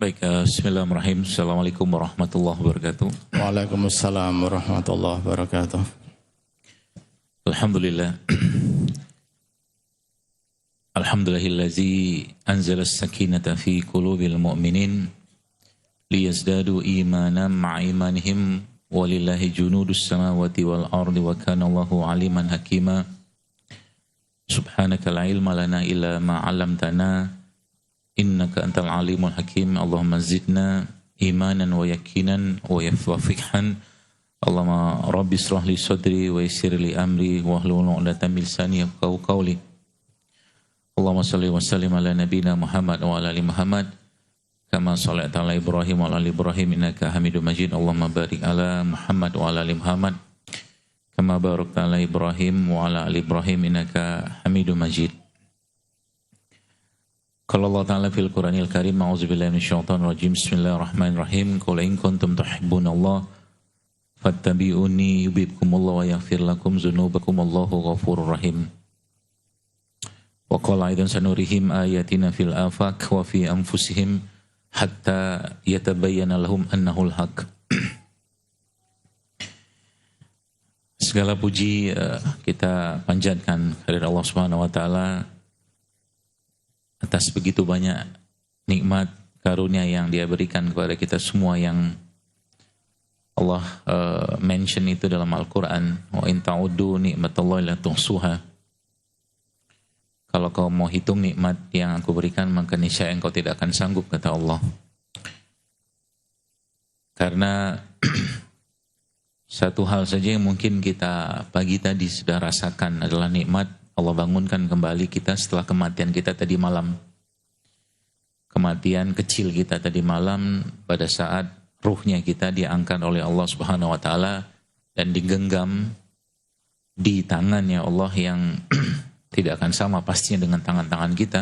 Baik, bismillahirrahmanirrahim. Assalamualaikum warahmatullahi wabarakatuh. Waalaikumsalam warahmatullahi wabarakatuh. Alhamdulillah. Alhamdulillazi anzala as-sakinata fi qulubil mu'minin liyazdadu imanan ma'a imanihim walillahi junudus samawati wal ardi wa kana Allahu aliman hakima. Subhanaka la ilma lana illa ma 'allamtana innaka antal alimul hakim. Allahumma zidna imanan wa yakinan wa yafiqhan. Allahumma rabbi israh li sadri wa yassir li amri wahlul 'uqdatam min lisani yafqahu qawli. Allahumma shalli wa sallim ala nabiyyina Muhammad wa ala ali Muhammad kama shallaita ala Ibrahim wa ala ali Ibrahim innaka Hamidum Majid. Allahumma barik ala Muhammad wa ala ali Muhammad kama barakta ala Ibrahim wa ala ali Ibrahim innaka Hamidum Majid. Qala Allah Ta'ala fil Qur'anil Karim, a'udzubillahi minasyaitonir rajim. Bismillahirrahmanirrahim. Qul in kuntum tuhibbunallaha fattabi'uni yuhibbukumullahu wa yaghfir lakum dzunubakum wallahu ghafurur rahim. Wa qala aidan sanurihim ayatina fil afaq wa fi anfusihim hatta yatabayyana lahum annahul haq. Segala puji kita panjatkan kehadirat Allah Subhanahu wa taala atas begitu banyak nikmat karunia yang Dia berikan kepada kita semua, yang Allah mention itu dalam Al-Qur'an, wa in ta'uddu ni'matallahi la tuhsuha. Kalau kau mau hitung nikmat yang aku berikan, maka niscaya engkau tidak akan sanggup, kata Allah. Karena satu hal saja yang mungkin kita pagi tadi sudah rasakan adalah nikmat Allah bangunkan kembali kita setelah kematian kita tadi malam. Kematian kecil kita tadi malam, pada saat ruhnya kita diangkat oleh Allah Subhanahu wa taala dan digenggam di tangannya Allah yang tidak akan sama pastinya dengan tangan-tangan kita,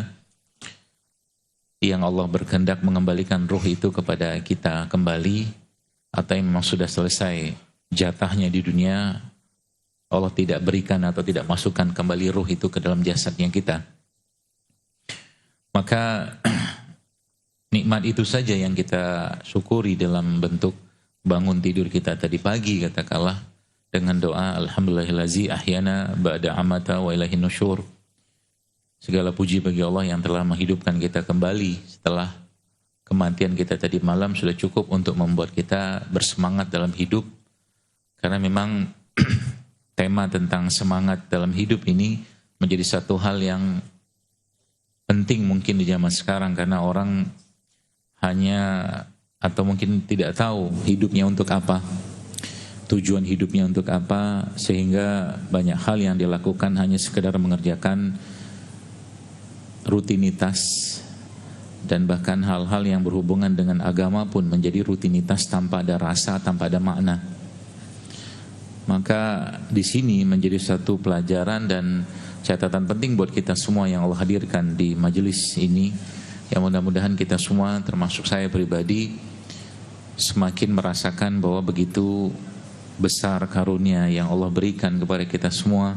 yang Allah berkehendak mengembalikan ruh itu kepada kita kembali, atau yang memang sudah selesai jatahnya di dunia, Allah tidak berikan atau tidak masukkan kembali ruh itu ke dalam jasadnya kita. Maka nikmat itu saja yang kita syukuri dalam bentuk bangun tidur kita tadi pagi, katakanlah dengan doa alhamdulillahillazi ahyana ba'da amata wa ilaihin nusyur. Segala puji bagi Allah yang telah menghidupkan kita kembali setelah kematian kita tadi malam, sudah cukup untuk membuat kita bersemangat dalam hidup. Karena memang tema tentang semangat dalam hidup ini menjadi satu hal yang penting mungkin di zaman sekarang, karena orang hanya atau mungkin tidak tahu hidupnya untuk apa, tujuan hidupnya untuk apa, sehingga banyak hal yang dilakukan hanya sekedar mengerjakan rutinitas, dan bahkan hal-hal yang berhubungan dengan agama pun menjadi rutinitas tanpa ada rasa, tanpa ada makna. Maka di sini menjadi satu pelajaran dan catatan penting buat kita semua yang Allah hadirkan di majelis ini, yang mudah-mudahan kita semua termasuk saya pribadi semakin merasakan bahwa begitu besar karunia yang Allah berikan kepada kita semua,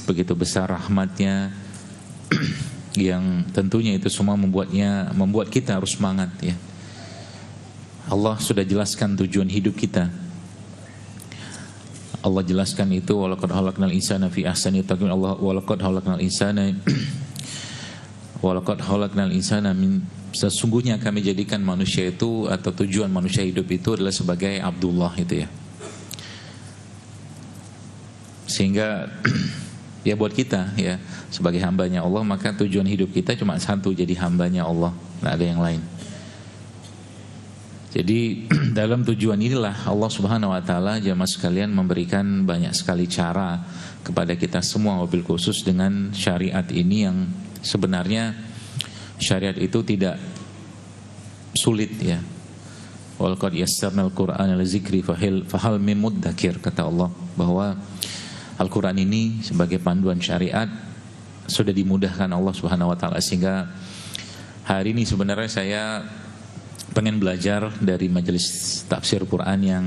begitu besar rahmatnya yang tentunya itu semua membuat kita harus semangat, ya. Allah sudah jelaskan tujuan hidup kita. Allah jelaskan itu, walaqad khalaqnal insana fi ahsani taqwim. Allah walaqad khalaqnal insana min, sesungguhnya kami jadikan manusia itu, atau tujuan manusia hidup itu adalah sebagai Abdullah, itu ya. Sehingga ya buat kita, ya, sebagai hambanya Allah, maka tujuan hidup kita cuma satu, jadi hambanya Allah, tidak ada yang lain. Jadi dalam tujuan inilah Allah Subhanahu wa taala, jamaah sekalian, memberikan banyak sekali cara kepada kita semua, wabil khusus dengan syariat ini, yang sebenarnya syariat itu tidak sulit, ya. Wal qad yassarnal Qur'ana lizikri fahal mim muddakir, kata Allah, bahwa Al-Quran ini sebagai panduan syariat sudah dimudahkan Allah Subhanahu wa taala, sehingga hari ini sebenarnya saya pengen belajar dari majelis tafsir Quran yang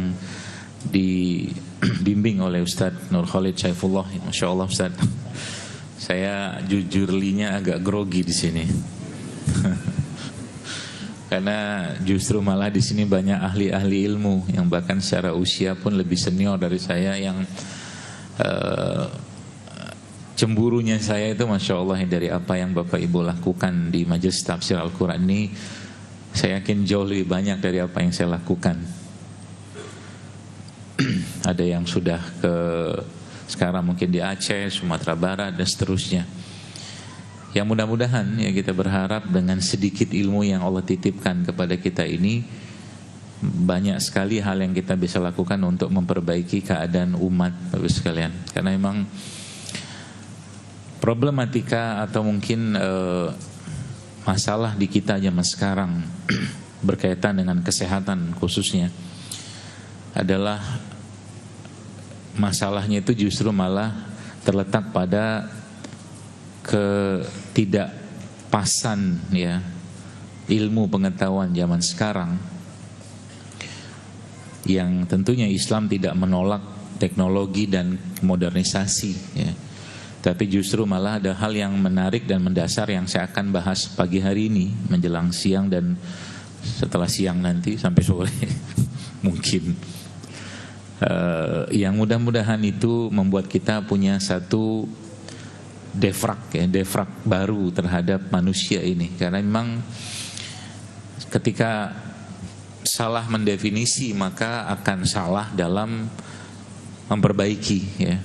dibimbing oleh Ustadz Nur Khalid Saifullah. Masya Allah Ustadz, saya jujurlinya agak grogi di sini. Karena justru malah di sini banyak ahli-ahli ilmu yang bahkan secara usia pun lebih senior dari saya, yang cemburunya saya itu Masya Allah dari apa yang Bapak Ibu lakukan di majelis tafsir Al-Quran ini, saya yakin jauh lebih banyak dari apa yang saya lakukan. Ada yang sudah sekarang mungkin di Aceh, Sumatera Barat dan seterusnya. Yang mudah-mudahan ya kita berharap dengan sedikit ilmu yang Allah titipkan kepada kita ini, banyak sekali hal yang kita bisa lakukan untuk memperbaiki keadaan umat Bapak sekalian. Karena memang problematika atau mungkin masalah di kita zaman sekarang berkaitan dengan kesehatan khususnya adalah masalahnya itu justru malah terletak pada ketidakpasan ya ilmu pengetahuan zaman sekarang, yang tentunya Islam tidak menolak teknologi dan modernisasi ya. Tapi justru malah ada hal yang menarik dan mendasar yang saya akan bahas pagi hari ini menjelang siang dan setelah siang nanti sampai sore mungkin. Yang mudah-mudahan itu membuat kita punya satu defrak baru terhadap manusia ini. Karena memang ketika salah mendefinisi maka akan salah dalam memperbaiki ya.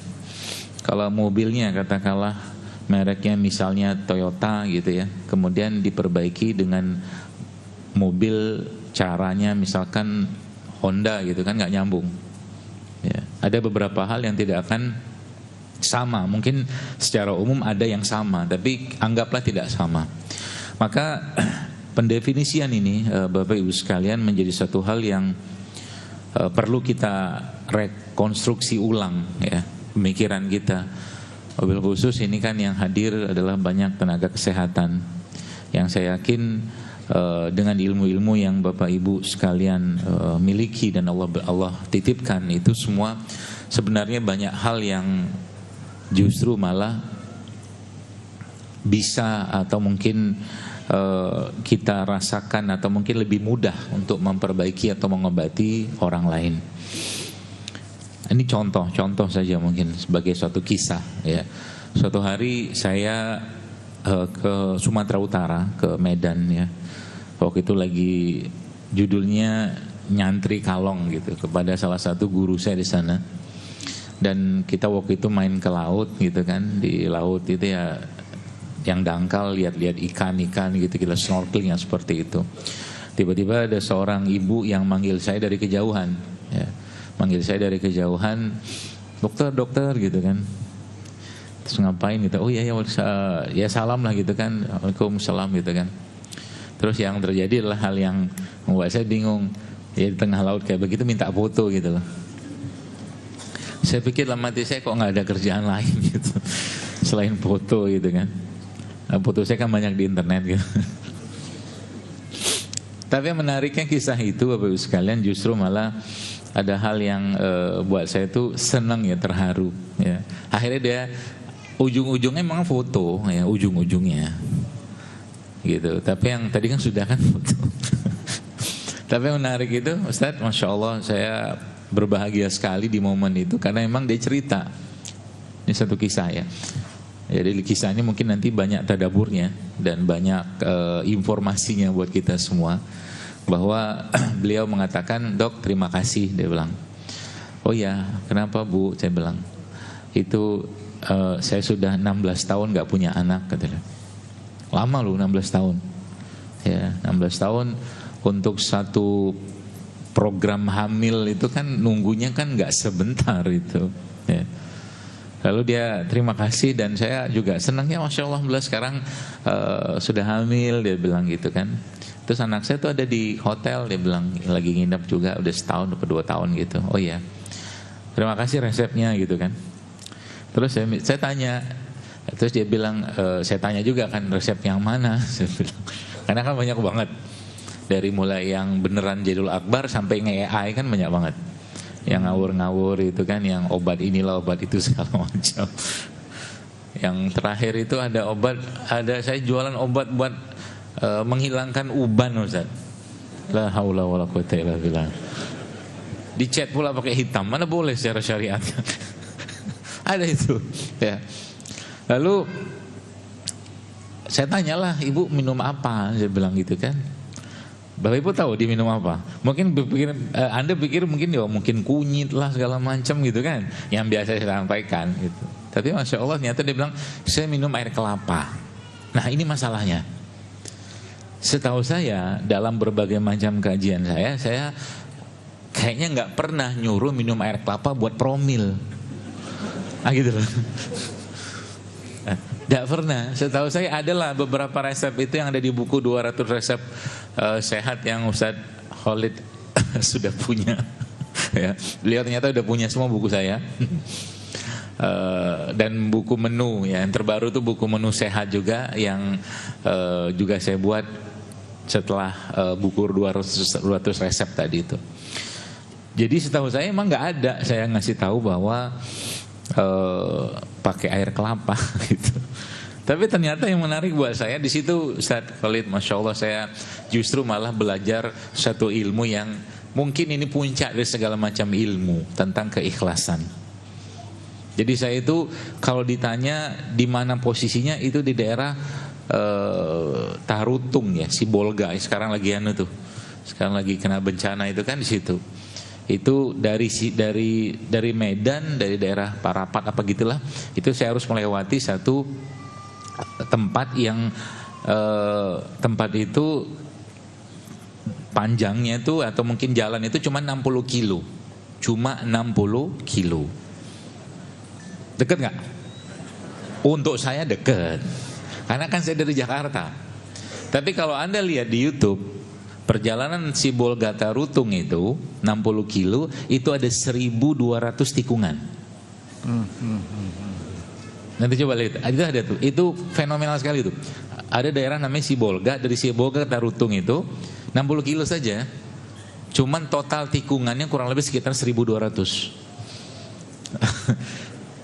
Kalau mobilnya katakanlah mereknya misalnya Toyota gitu ya, kemudian diperbaiki dengan mobil caranya misalkan Honda gitu kan, nggak nyambung ya. Ada beberapa hal yang tidak akan sama, mungkin secara umum ada yang sama, tapi anggaplah tidak sama. Maka pendefinisian ini Bapak Ibu sekalian menjadi satu hal yang perlu kita rekonstruksi ulang ya, pemikiran kita. Wabil khusus ini kan yang hadir adalah banyak tenaga kesehatan yang saya yakin dengan ilmu-ilmu yang Bapak Ibu sekalian miliki dan Allah titipkan itu semua, sebenarnya banyak hal yang justru malah bisa atau mungkin kita rasakan atau mungkin lebih mudah untuk memperbaiki atau mengobati orang lain. Ini contoh saja mungkin sebagai suatu kisah ya. Suatu hari saya ke Sumatera Utara, ke Medan ya. Waktu itu lagi judulnya nyantri kalong gitu kepada salah satu guru saya di sana. Dan kita waktu itu main ke laut gitu kan. Di laut itu ya yang dangkal, lihat-lihat ikan-ikan gitu, kita snorkeling yang seperti itu. Tiba-tiba ada seorang ibu yang manggil saya dari kejauhan ya. Manggil saya dari kejauhan, dokter gitu kan. Terus ngapain gitu, oh iya ya salam lah gitu kan, waalaikumsalam gitu kan. Terus yang terjadi adalah hal yang membuat saya bingung. Ya di tengah laut kayak begitu minta foto gitu loh. Saya pikir dalam hati saya kok gak ada kerjaan lain gitu selain foto gitu kan. Nah, foto saya kan banyak di internet gitu. Tapi yang menariknya kisah itu Bapak Ibu sekalian, justru malah ada hal yang buat saya itu senang ya, terharu ya. Akhirnya dia ujung-ujungnya memang foto ya, ujung-ujungnya gitu. Tapi yang tadi kan sudah kan foto. Tapi yang menarik itu Ustaz, Masya Allah saya berbahagia sekali di momen itu karena memang dia cerita. Ini satu kisah ya. Jadi kisah ini mungkin nanti banyak tadaburnya dan banyak informasinya buat kita semua. Bahwa beliau mengatakan, dok terima kasih, dia bilang. Oh ya, kenapa bu? Saya bilang, itu saya sudah 16 tahun gak punya anak, katanya. Lama loh 16 tahun. Ya, 16 tahun untuk satu program hamil itu kan nunggunya kan gak sebentar itu ya. Lalu dia terima kasih dan saya juga senang ya, Masya Allah sekarang sudah hamil, dia bilang gitu kan. Terus anak saya tuh ada di hotel, dia bilang lagi nginep juga udah setahun atau 2 tahun gitu. Oh iya, terima kasih resepnya gitu kan. Terus saya tanya, terus dia bilang saya tanya juga kan resep yang mana. Saya bilang, karena kan banyak banget. Dari mulai yang beneran Jadul Akbar sampai nge-AI kan banyak banget. Yang ngawur-ngawur itu kan, yang obat inilah obat itu segala macam. Yang terakhir itu ada obat, ada saya jualan obat buat menghilangkan uban Ustaz. La haula wala quwata illa billah. Dicat pula pakai hitam, mana boleh secara syariat. Ada itu, ya. Lalu saya tanyalah, ibu minum apa? Saya bilang gitu kan. Bapak ibu tahu dia minum apa? Mungkin Anda pikir mungkin ya mungkin kunyit lah segala macam gitu kan, yang biasa saya sampaikan gitu. Tapi masya Allah ternyata dia bilang saya minum air kelapa. Nah ini masalahnya. Setahu saya dalam berbagai macam kajian saya kayaknya nggak pernah nyuruh minum air kelapa buat promil. Gitu loh. Tidak pernah. Setahu saya adalah beberapa resep itu yang ada di buku 200 resep sehat yang Ustadz Khalid sudah punya. Ya, beliau ternyata sudah punya semua buku saya. Dan buku menu ya, yang terbaru itu buku menu sehat juga yang juga saya buat setelah buku 200 resep tadi itu. Jadi setahu saya emang nggak ada saya ngasih tahu bahwa pakai air kelapa gitu. Tapi ternyata yang menarik buat saya di situ Ustadz Khalid, masya Allah saya justru malah belajar satu ilmu yang mungkin ini puncak dari segala macam ilmu tentang keikhlasan. Jadi saya itu kalau ditanya di mana posisinya itu di daerah Tarutung ya, Sibolga sekarang lagi sekarang lagi kena bencana itu kan di situ. Itu dari Medan, dari daerah Parapat apa gitulah, itu saya harus melewati satu tempat yang tempat itu panjangnya itu atau mungkin jalan itu cuma 60 kilo. Cuma 60 kilo. Deket gak? Untuk saya deket, karena kan saya dari Jakarta. Tapi kalau Anda lihat di YouTube, perjalanan Sibolga Tarutung itu 60 kilo, itu ada 1.200 tikungan. Nanti coba lihat, itu ada tuh, itu fenomenal sekali tuh. Ada daerah namanya Sibolga, dari Sibolga ke Tarutung itu 60 kilo saja. Cuman total tikungannya kurang lebih sekitar 1.200.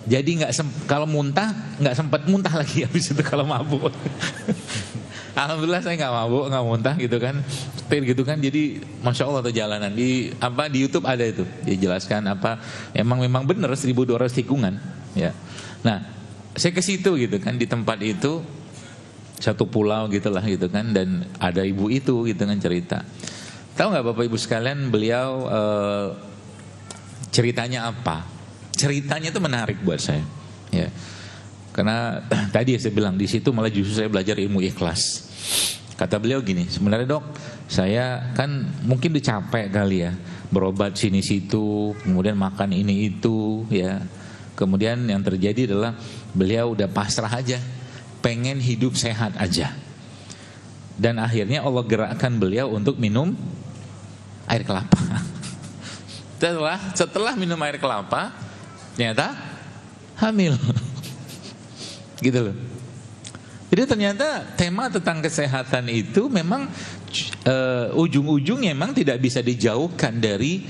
Jadi kalau muntah nggak sempat muntah lagi habis itu kalau mabuk. Alhamdulillah saya nggak mabuk, nggak muntah gitu kan, setir gitu kan. Jadi masya Allah tuh jalanan di YouTube ada itu, dijelaskan memang benar 1.200 tikungan. Ya, nah saya ke situ gitu kan, di tempat itu satu pulau gitulah gitu kan, dan ada ibu itu gitu kan cerita. Tahu nggak Bapak Ibu sekalian beliau ceritanya apa? Ceritanya itu menarik buat saya. Ya. Karena tadi saya bilang di situ malah justru saya belajar ilmu ikhlas. Kata beliau gini, sebenarnya dok, saya kan mungkin udah capek kali ya, berobat sini situ, kemudian makan ini itu, ya. Kemudian yang terjadi adalah beliau udah pasrah aja, pengen hidup sehat aja. Dan akhirnya Allah gerakkan beliau untuk minum air kelapa. Setelah minum air kelapa, ternyata hamil. Gitu loh. Jadi ternyata tema tentang kesehatan itu memang ujung-ujungnya memang tidak bisa dijauhkan dari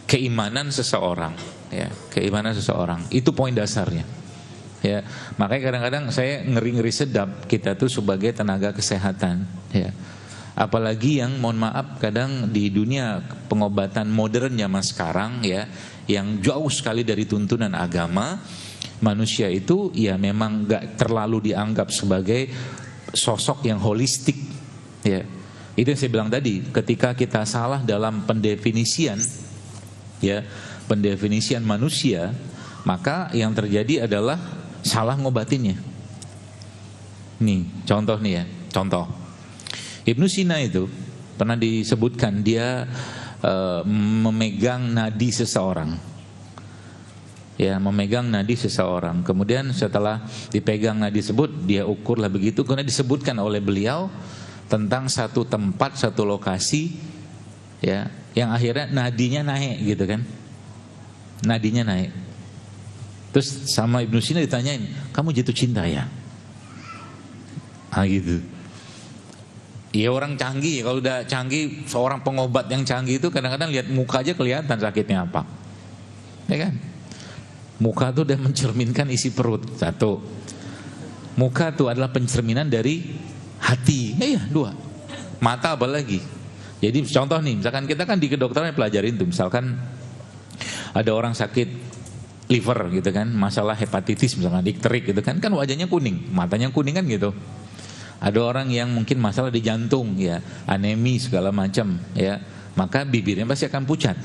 keimanan seseorang, ya, keimanan seseorang. Itu poin dasarnya. Ya, makanya kadang-kadang saya ngeri-ngeri sedap kita tuh sebagai tenaga kesehatan, ya. Apalagi yang mohon maaf kadang di dunia pengobatan modern zaman sekarang ya, yang jauh sekali dari tuntunan agama. Manusia itu ya memang gak terlalu dianggap sebagai sosok yang holistik, ya. Itu yang saya bilang tadi, ketika kita salah dalam pendefinisian, ya, pendefinisian manusia, maka yang terjadi adalah salah ngobatinnya. Nih contoh nih ya, contoh Ibnu Sina itu pernah disebutkan dia memegang nadi seseorang. Ya, memegang nadi seseorang. Kemudian setelah dipegang nadi tersebut, dia ukurlah begitu. Kemudian disebutkan oleh beliau tentang satu tempat, satu lokasi, ya, yang akhirnya nadinya naik, gitu kan? Nadinya naik. Terus sama Ibnu Sina ditanyain, kamu jatuh cinta ya? Gitu. Ya orang canggih, kalau udah canggih, seorang pengobat yang canggih itu kadang-kadang lihat muka aja kelihatan sakitnya apa, ya kan? Muka itu udah mencerminkan isi perut. Satu, muka itu adalah pencerminan dari hati. Iya, dua, mata apalagi. Jadi contoh nih, misalkan kita kan di kedokteran pelajarin tuh, misalkan ada orang sakit liver gitu kan, masalah hepatitis misalkan, dikterik gitu kan wajahnya kuning, matanya kuning kan gitu. Ada orang yang mungkin masalah di jantung ya, anemi segala macam ya, maka bibirnya pasti akan pucat.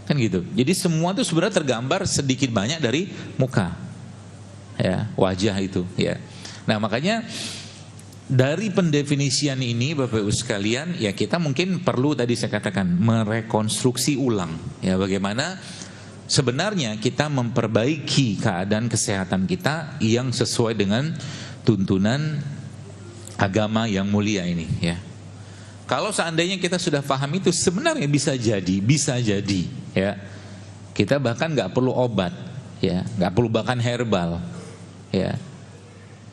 Kan gitu. Jadi semua itu sebenarnya tergambar sedikit banyak dari muka. Ya, wajah itu ya. Nah, makanya dari pendefinisian ini Bapak Ibu sekalian, ya kita mungkin perlu tadi saya katakan merekonstruksi ulang ya, bagaimana sebenarnya kita memperbaiki keadaan kesehatan kita yang sesuai dengan tuntunan agama yang mulia ini ya. Kalau seandainya kita sudah paham itu, sebenarnya bisa jadi ya. Kita bahkan nggak perlu obat ya, nggak perlu bahkan herbal ya.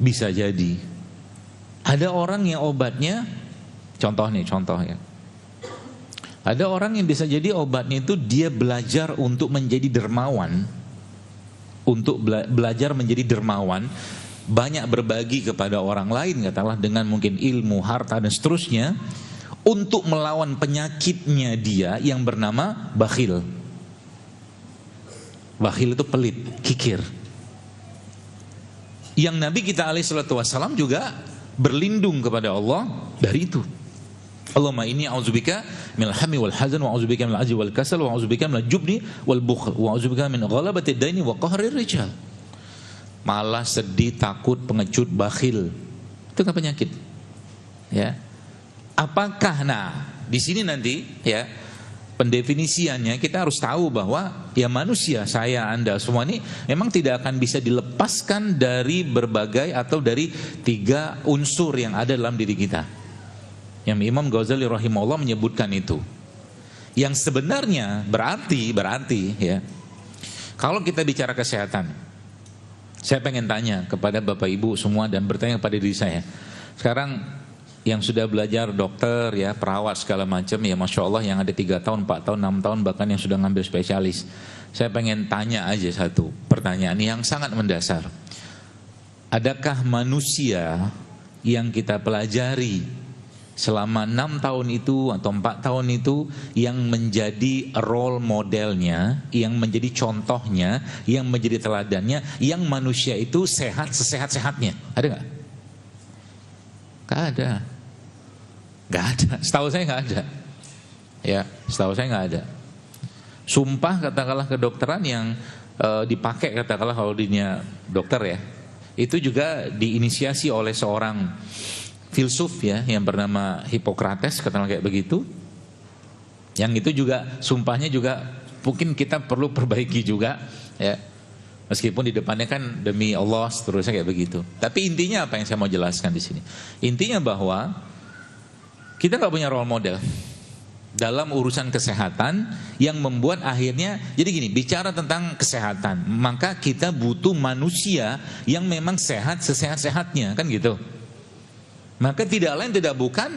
Bisa jadi. Ada orang yang obatnya, contoh ya. Ada orang yang bisa jadi obatnya itu dia belajar untuk menjadi dermawan, belajar menjadi dermawan, banyak berbagi kepada orang lain, katakanlah dengan mungkin ilmu, harta dan seterusnya, untuk melawan penyakitnya dia yang bernama bakhil. Bakhil itu pelit, kikir. Yang Nabi kita alaihissalam juga berlindung kepada Allah dari itu. Allahumma inni a'udzubika minal hammi wal hazan wa a'udzubika minal ajzi wal kasal wa a'udzubika minal jubni wal bukhl wa a'udzubika min ghalabatid daini wa qahrir rijal. Malas, sedih, takut, pengecut, bakhil. Itu kan penyakit. Ya. Apakah di sini nanti ya pendefinisiannya kita harus tahu bahwa ya manusia, saya, Anda semua ini memang tidak akan bisa dilepaskan dari berbagai atau dari 3 unsur yang ada dalam diri kita. Yang Imam Ghazali rahimahullah menyebutkan itu. Yang sebenarnya berarti ya, kalau kita bicara kesehatan, saya pengen tanya kepada Bapak Ibu semua dan bertanya kepada diri saya. Sekarang yang sudah belajar dokter ya, perawat segala macam ya, Masya Allah, yang ada 3 tahun, 4 tahun, 6 tahun bahkan yang sudah ngambil spesialis. Saya pengen tanya aja satu pertanyaan yang sangat mendasar. Adakah manusia yang kita pelajari selama 6 tahun itu atau 4 tahun itu yang menjadi role modelnya, yang menjadi contohnya, yang menjadi teladannya, yang manusia itu sehat sesehat-sehatnya? Ada gak? Gak ada. Gak ada, setahu saya gak ada. Ya, setahu saya gak ada. Sumpah katakanlah kedokteran yang dipakai katakanlah kalau dinya dokter ya, itu juga diinisiasi oleh seorang filsuf ya yang bernama Hippocrates, katakanlah kayak begitu. Yang itu juga sumpahnya juga mungkin kita perlu perbaiki juga ya. Meskipun di depannya kan demi Allah seterusnya kayak begitu. Tapi intinya apa yang saya mau jelaskan di sini? Intinya bahwa kita nggak punya role model dalam urusan kesehatan yang membuat akhirnya jadi gini, bicara tentang kesehatan, maka kita butuh manusia yang memang sehat sesehat-sehatnya, kan gitu. Maka tidak lain tidak bukan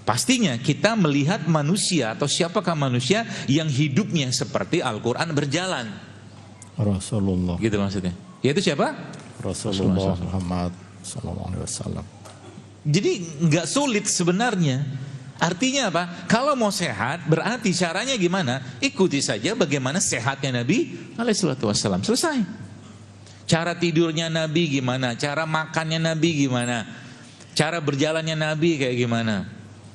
pastinya kita melihat manusia atau siapakah manusia yang hidupnya seperti Al-Quran berjalan. Rasulullah. Gitu maksudnya. Yaitu siapa? Rasulullah Muhammad SAW. Jadi nggak sulit sebenarnya. Artinya apa? Kalau mau sehat berarti caranya gimana? Ikuti saja bagaimana sehatnya Nabi alaihissalam. Selesai. Cara tidurnya Nabi gimana? Cara makannya Nabi gimana? Cara berjalannya Nabi kayak gimana?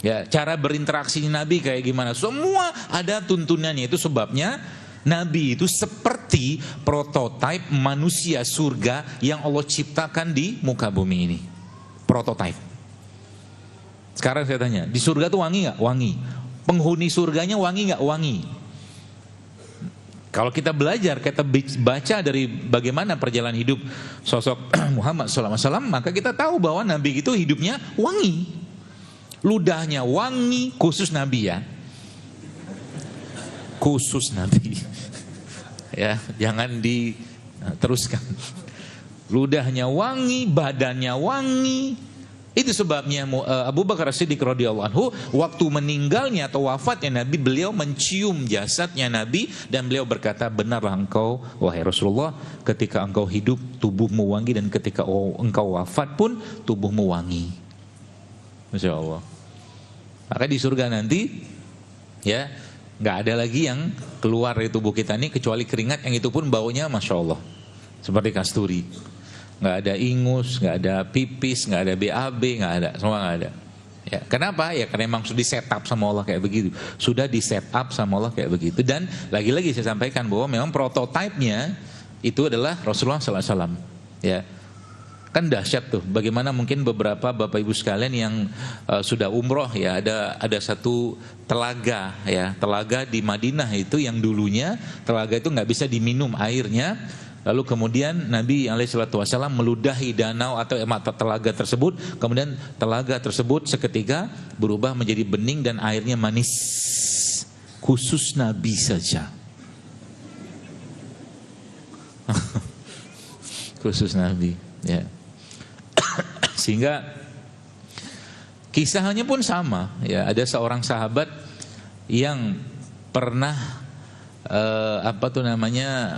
Ya, cara berinteraksinya Nabi kayak gimana? Semua ada tuntunannya. Itu sebabnya Nabi itu seperti prototipe manusia surga yang Allah ciptakan di muka bumi ini. Prototipe. Sekarang saya tanya, di surga tuh wangi gak? Wangi. Penghuni surganya wangi gak? Wangi. Kalau kita belajar, kita baca dari bagaimana perjalanan hidup sosok Muhammad SAW, maka kita tahu bahwa Nabi itu hidupnya wangi. Ludahnya wangi, khusus Nabi ya. Khusus Nabi. Ya, jangan diteruskan. Ludahnya wangi, badannya wangi. Itu sebabnya Abu Bakar As-Siddiq radhiyallahu anhu waktu meninggalnya atau wafatnya Nabi, beliau mencium jasadnya Nabi dan beliau berkata, benarlah engkau wahai Rasulullah, ketika engkau hidup tubuhmu wangi dan ketika engkau wafat pun tubuhmu wangi. Masya Allah. Maka di surga nanti ya nggak ada lagi yang keluar dari tubuh kita ini kecuali keringat, yang itu pun baunya Masya Allah seperti kasturi. Nggak ada ingus, nggak ada pipis, nggak ada BAB, nggak ada, semua nggak ada. Ya, kenapa? Ya karena memang sudah di set up sama Allah kayak begitu. Sudah di set up sama Allah kayak begitu. Dan lagi-lagi saya sampaikan bahwa memang prototipenya itu adalah Rasulullah SAW. Ya, kan dahsyat tuh. Bagaimana mungkin beberapa bapak ibu sekalian yang sudah umroh ya, ada satu telaga ya, telaga di Madinah itu yang dulunya telaga itu nggak bisa diminum airnya. Lalu kemudian Nabi SAW meludahi danau atau mata telaga tersebut. Kemudian telaga tersebut seketika berubah menjadi bening dan airnya manis. Khusus Nabi saja. Khusus Nabi. Ya. Sehingga kisahnya pun sama. Ya, ada seorang sahabat yang pernah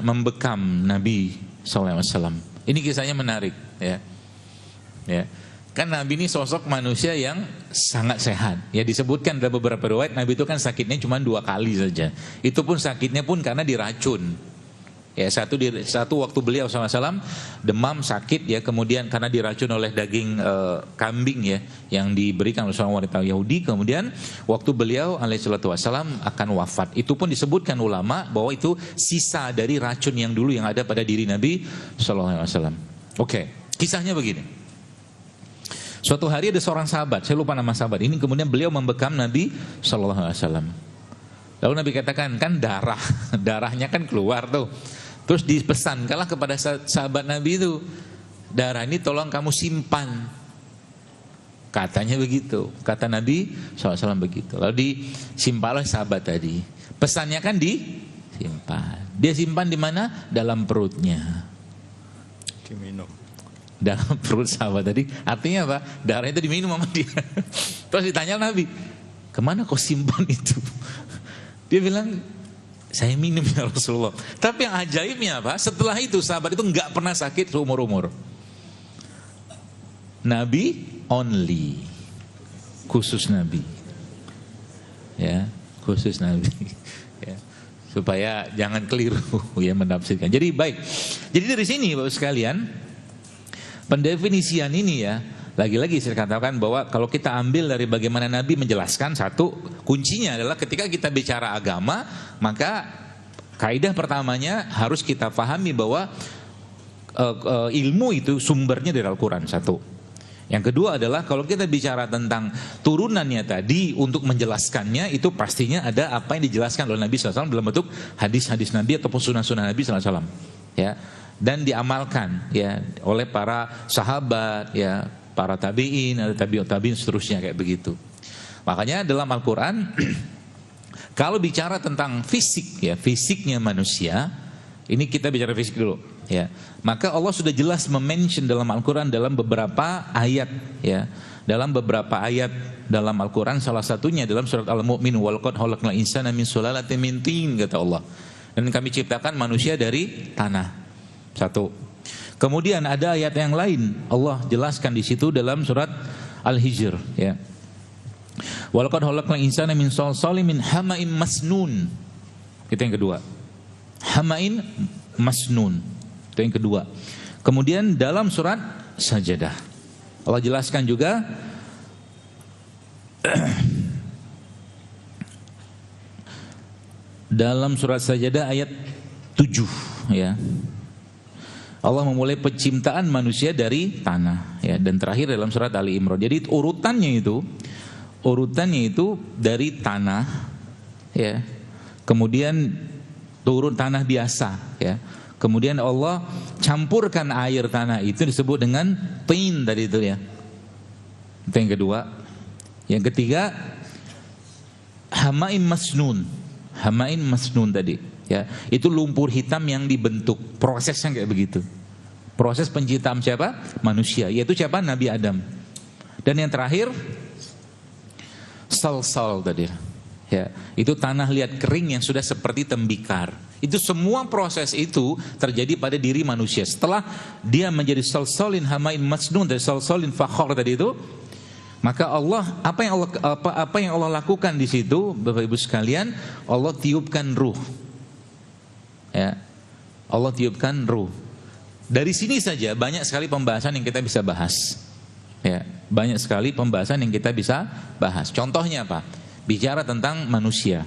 membekam Nabi SAW. Ini kisahnya menarik ya. Ya. Kan Nabi ini sosok manusia yang sangat sehat. Ya, disebutkan dalam beberapa riwayat Nabi itu kan sakitnya cuma 2 kali saja. Itu pun sakitnya pun karena diracun. Ya, satu waktu beliau SAW demam sakit ya, kemudian karena diracun oleh daging kambing ya yang diberikan oleh seorang wanita Yahudi. Kemudian waktu beliau SAW akan wafat, itu pun disebutkan ulama bahwa itu sisa dari racun yang dulu yang ada pada diri Nabi SAW. Oke, kisahnya begini. Suatu hari ada seorang sahabat, saya lupa nama sahabat ini, kemudian beliau membekam Nabi SAW. Lalu Nabi katakan, kan darahnya kan keluar tuh. Terus dipesankanlah kepada sahabat Nabi itu, darah ini tolong kamu simpan. Katanya begitu, kata Nabi SAW begitu. Lalu disimpan oleh sahabat tadi. Pesannya kan disimpan. Dia simpan di mana? Dalam perutnya. Diminum. Dalam perut sahabat tadi. Artinya apa? Darah itu diminum sama dia. Terus ditanya Nabi, kemana kau simpan itu? Dia bilang, saya minum ya Rasulullah. Tapi yang ajaibnya apa? Setelah itu sahabat itu nggak pernah sakit seumur-umur. Nabi only, khusus Nabi. Ya, khusus Nabi. Ya, supaya jangan keliru ya menafsirkan. Jadi baik. Jadi dari sini Bapak sekalian, pendefinisian ini ya, lagi-lagi saya katakan bahwa kalau kita ambil dari bagaimana Nabi menjelaskan, satu kuncinya adalah ketika kita bicara agama, maka kaidah pertamanya harus kita pahami bahwa ilmu itu sumbernya dari Al-Quran, satu. Yang kedua adalah kalau kita bicara tentang turunannya tadi untuk menjelaskannya, itu pastinya ada apa yang dijelaskan oleh Nabi SAW dalam bentuk hadis-hadis Nabi ataupun sunnah-sunnah Nabi SAW. Ya, dan diamalkan ya oleh para sahabat ya, para tabi'in, ada tabi'in seterusnya kayak begitu. Makanya dalam Al-Quran kalau bicara tentang fisik ya, fisiknya manusia, ini kita bicara fisik dulu ya. Maka Allah sudah jelas mention dalam Al-Quran dalam beberapa ayat ya. Dalam beberapa ayat dalam Al-Quran, salah satunya dalam surat Al-Mu'min, walaqad khalaqnal insana min sulalatin min tin, kata Allah. Dan kami ciptakan manusia dari tanah. Satu. Kemudian ada ayat yang lain, Allah jelaskan di situ dalam surat Al-Hijr ya. Walaqad khalaqnal insana min salsalin min hama'in masnun. Itu yang kedua. Hama'in masnun. Itu yang kedua. Kemudian dalam surat Sajadah Allah jelaskan juga dalam surat Sajadah ayat 7 ya. Allah memulai penciptaan manusia dari tanah ya, dan terakhir dalam surat Ali Imran. Jadi urutannya itu dari tanah ya. Kemudian turun tanah biasa ya. Kemudian Allah campurkan air tanah itu disebut dengan tin tadi itu ya. Itu yang kedua. Yang ketiga hama'in masnun. Hama'in masnun tadi ya, itu lumpur hitam yang dibentuk, prosesnya kayak begitu. Proses penciptaan siapa? Manusia, yaitu siapa? Nabi Adam. Dan yang terakhir salsal tadi ya, itu tanah liat kering yang sudah seperti tembikar. Itu semua proses itu terjadi pada diri manusia. Setelah dia menjadi salsalin hama'in masnun dari salsalin fakhar tadi itu, Maka Allah apa yang Allah lakukan di situ, Bapak Ibu sekalian, Allah tiupkan ruh. Ya. Allah tiupkan ruh. Dari sini saja banyak sekali pembahasan yang kita bisa bahas. Ya, banyak sekali pembahasan yang kita bisa bahas. Contohnya apa? Bicara tentang manusia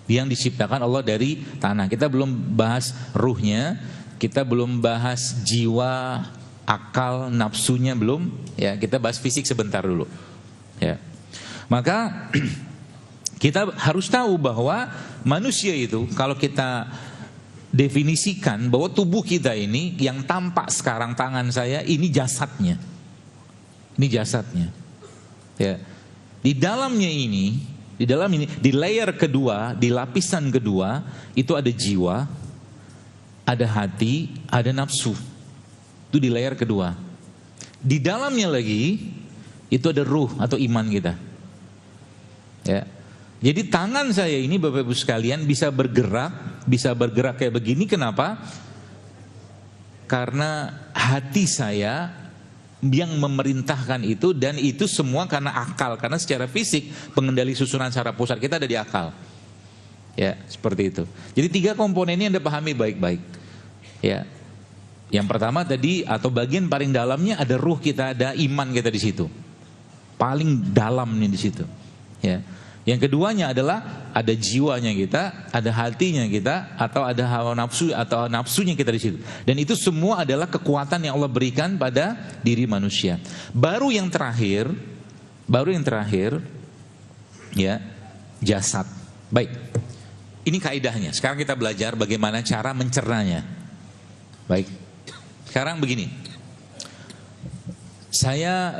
yang diciptakan Allah dari tanah. Kita belum bahas ruhnya, kita belum bahas jiwa, akal, nafsunya belum. Ya, kita bahas fisik sebentar dulu. Ya. Maka kita harus tahu bahwa manusia itu, kalau kita definisikan bahwa tubuh kita ini yang tampak sekarang tangan saya ini jasadnya. Ini jasadnya. Ya. Di dalamnya ini, di layer kedua, di lapisan kedua itu ada jiwa, ada hati, ada nafsu. Itu di layer kedua. Di dalamnya lagi itu ada ruh atau iman kita. Ya. Jadi tangan saya ini Bapak Ibu sekalian bisa bergerak kayak begini. Kenapa? Karena hati saya yang memerintahkan itu, dan itu semua karena akal. Karena secara fisik pengendali susunan saraf pusat kita ada di akal. Ya, seperti itu. Jadi 3 komponen ini Anda pahami baik-baik. Ya. Yang pertama tadi, atau bagian paling dalamnya ada ruh kita, ada iman kita di situ. Paling dalamnya di situ. Ya. Yang keduanya adalah ada jiwanya kita, ada hatinya kita, atau ada hawa nafsu atau nafsunya kita di situ. Dan itu semua adalah kekuatan yang Allah berikan pada diri manusia. Baru yang terakhir, ya, jasad. Baik. Ini kaidahnya. Sekarang kita belajar bagaimana cara mencernanya. Baik. Sekarang begini. Saya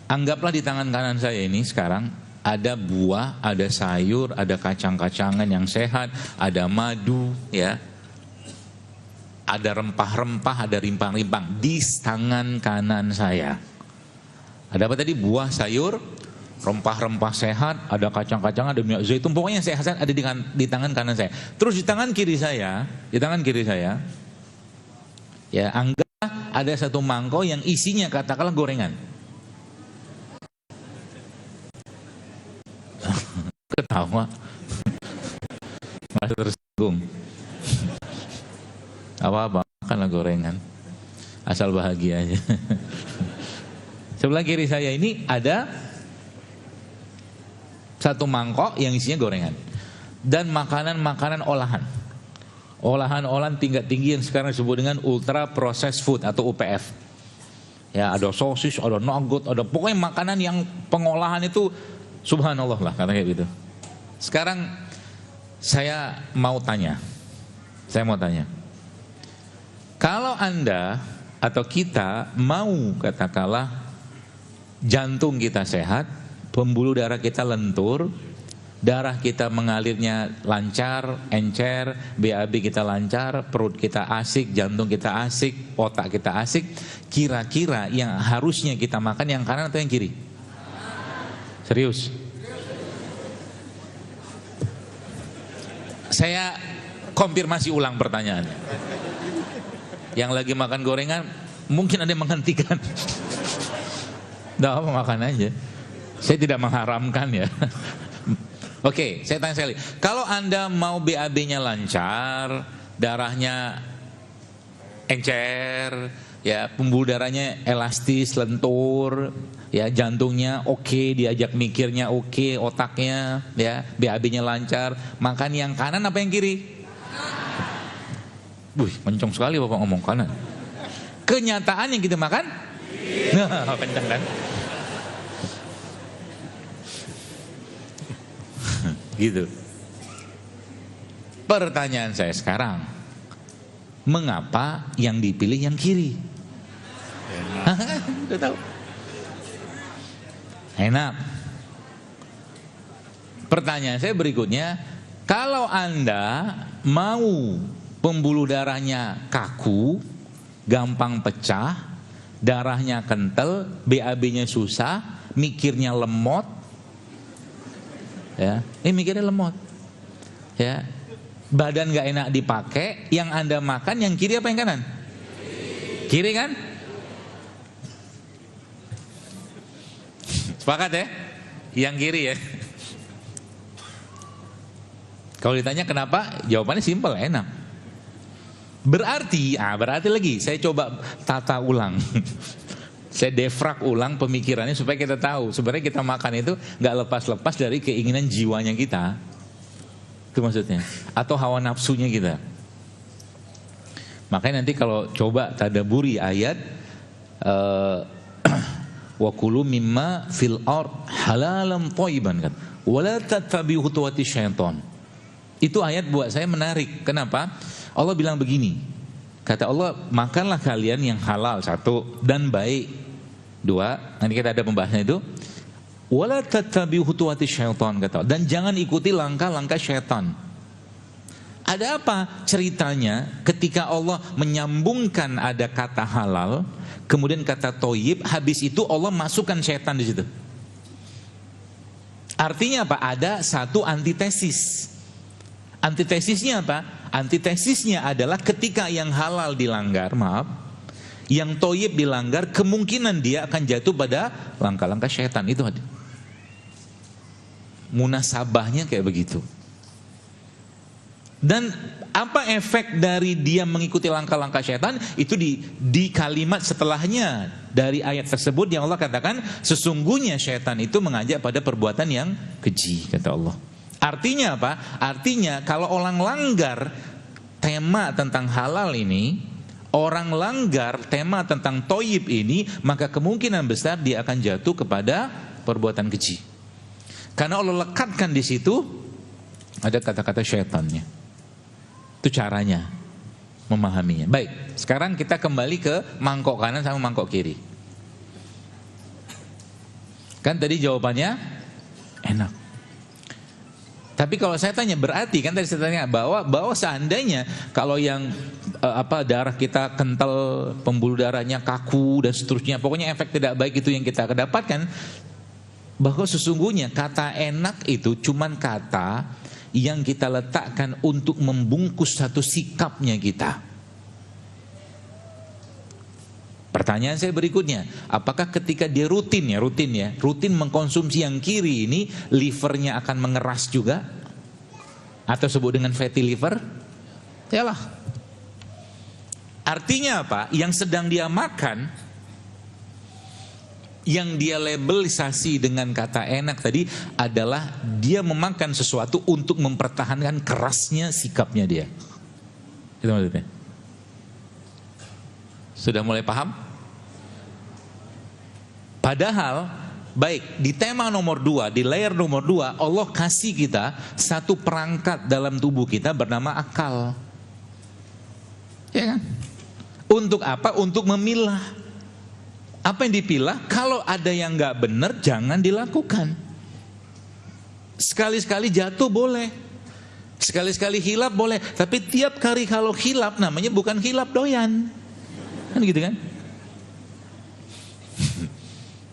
anggaplah di tangan kanan saya ini sekarang ada buah, ada sayur, ada kacang-kacangan yang sehat, ada madu, ya, ada rempah-rempah, ada rimpang-rimpang di tangan kanan saya. Ada apa tadi? Buah, sayur, rempah-rempah sehat, ada kacang-kacangan, ada minyak zaitun, pokoknya sehat-sehat ada di tangan kanan saya. Terus di tangan kiri saya, ya, anggaplah ada satu mangkok yang isinya katakanlah gorengan. Ketawa, masih tersinggung. Apa-apa, makanlah gorengan, asal bahagia aja. Sebelah kiri saya ini ada satu mangkok yang isinya gorengan dan makanan-makanan olahan tingkat tinggi yang sekarang disebut dengan ultra processed food atau UPF. Ya, ada sosis, ada nugget, ada pokoknya makanan yang pengolahan itu subhanallah lah, kata kayak gitu. Sekarang saya mau tanya. Kalau Anda atau kita mau katakanlah jantung kita sehat, pembuluh darah kita lentur, darah kita mengalirnya lancar, encer, BAB kita lancar, perut kita asik, jantung kita asik, otak kita asik, kira-kira yang harusnya kita makan yang kanan atau yang kiri? Serius? Saya konfirmasi ulang pertanyaannya. Yang lagi makan gorengan, mungkin ada yang menghentikan. Nggak apa, makan aja. Saya tidak mengharamkan ya. Oke, saya tanya sekali. Kalau Anda mau BAB-nya lancar, darahnya encer, ya, pembuluh darahnya elastis, lentur, ya, jantungnya oke, diajak mikirnya oke, otaknya, ya, BAB-nya lancar, makan yang kanan apa yang kiri? Wih, kencang sekali Bapak ngomong kanan. Kenyataan yang kita makan? Nah, kencang kan? Gitu. Pertanyaan saya sekarang, mengapa yang dipilih yang kiri? Udah tahu. Enak. Pertanyaan saya berikutnya, kalau Anda mau pembuluh darahnya kaku, gampang pecah, darahnya kental, BAB-nya susah, mikirnya lemot, ya, mikirnya lemot, ya, badan nggak enak dipakai, yang Anda makan yang kiri apa yang kanan? Kiri kan? Sepakat ya? Yang kiri ya. Kalau ditanya kenapa, jawabannya simpel, enak. Berarti lagi, saya coba tata ulang. Saya defrag ulang pemikirannya supaya kita tahu. Sebenarnya kita makan itu gak lepas-lepas dari keinginan jiwanya kita. Itu maksudnya. Atau hawa nafsunya kita. Makanya nanti kalau coba tadaburi ayat wa kulu mimma fil ard halalan thayyiban kan. Wala tattabi'u khutuwati syaitan. Itu ayat buat saya menarik. Kenapa? Allah bilang begini. Kata Allah, makanlah kalian yang halal, satu, dan baik, dua. Nanti kita ada pembahasannya itu. Wala tattabi'u khutuwati syaitan, kata Allah. Dan jangan ikuti langkah-langkah syaitan. Ada apa ceritanya ketika Allah menyambungkan ada kata halal, kemudian kata thayyib, habis itu Allah masukkan syaitan di situ. Artinya apa? Ada satu antitesis. Antitesisnya apa? Antitesisnya adalah ketika yang halal dilanggar, yang thayyib dilanggar, kemungkinan dia akan jatuh pada langkah-langkah syaitan. Itu munasabahnya kayak begitu. Dan apa efek dari dia mengikuti langkah-langkah syaitan? Itu di kalimat setelahnya dari ayat tersebut yang Allah katakan, sesungguhnya syaitan itu mengajak pada perbuatan yang keji, kata Allah. Artinya apa? Artinya kalau orang langgar tema tentang halal ini, orang langgar tema tentang thayyib ini, maka kemungkinan besar dia akan jatuh kepada perbuatan keji. Karena Allah lekatkan di situ ada kata-kata syaitannya. Itu caranya memahaminya. Baik, sekarang kita kembali ke mangkok kanan sama mangkok kiri. Kan tadi jawabannya enak. Tapi kalau saya tanya, berarti kan tadi saya tanya bahwa seandainya kalau yang darah kita kental, pembuluh darahnya kaku dan seterusnya, pokoknya efek tidak baik itu yang kita dapatkan, bahwa sesungguhnya kata enak itu cuman kata yang kita letakkan untuk membungkus satu sikapnya kita. Pertanyaan saya berikutnya, apakah ketika dia rutin mengkonsumsi yang kiri ini, livernya akan mengeras juga? Atau sebut dengan fatty liver? Yalah. Artinya apa? Yang sedang dia makan, yang dia labelisasi dengan kata enak tadi adalah dia memakan sesuatu untuk mempertahankan kerasnya sikapnya dia. Itu maksudnya. Sudah mulai paham? Padahal, baik, di tema nomor 2, di layer nomor 2, Allah kasih kita satu perangkat dalam tubuh kita bernama akal. Ya kan? Untuk apa? Untuk memilah. Apa yang dipilah? Kalau ada yang gak benar, jangan dilakukan. Sekali-sekali jatuh boleh. Sekali-sekali hilap boleh. Tapi tiap kali kalau hilap, namanya bukan hilap doyan. Kan gitu kan?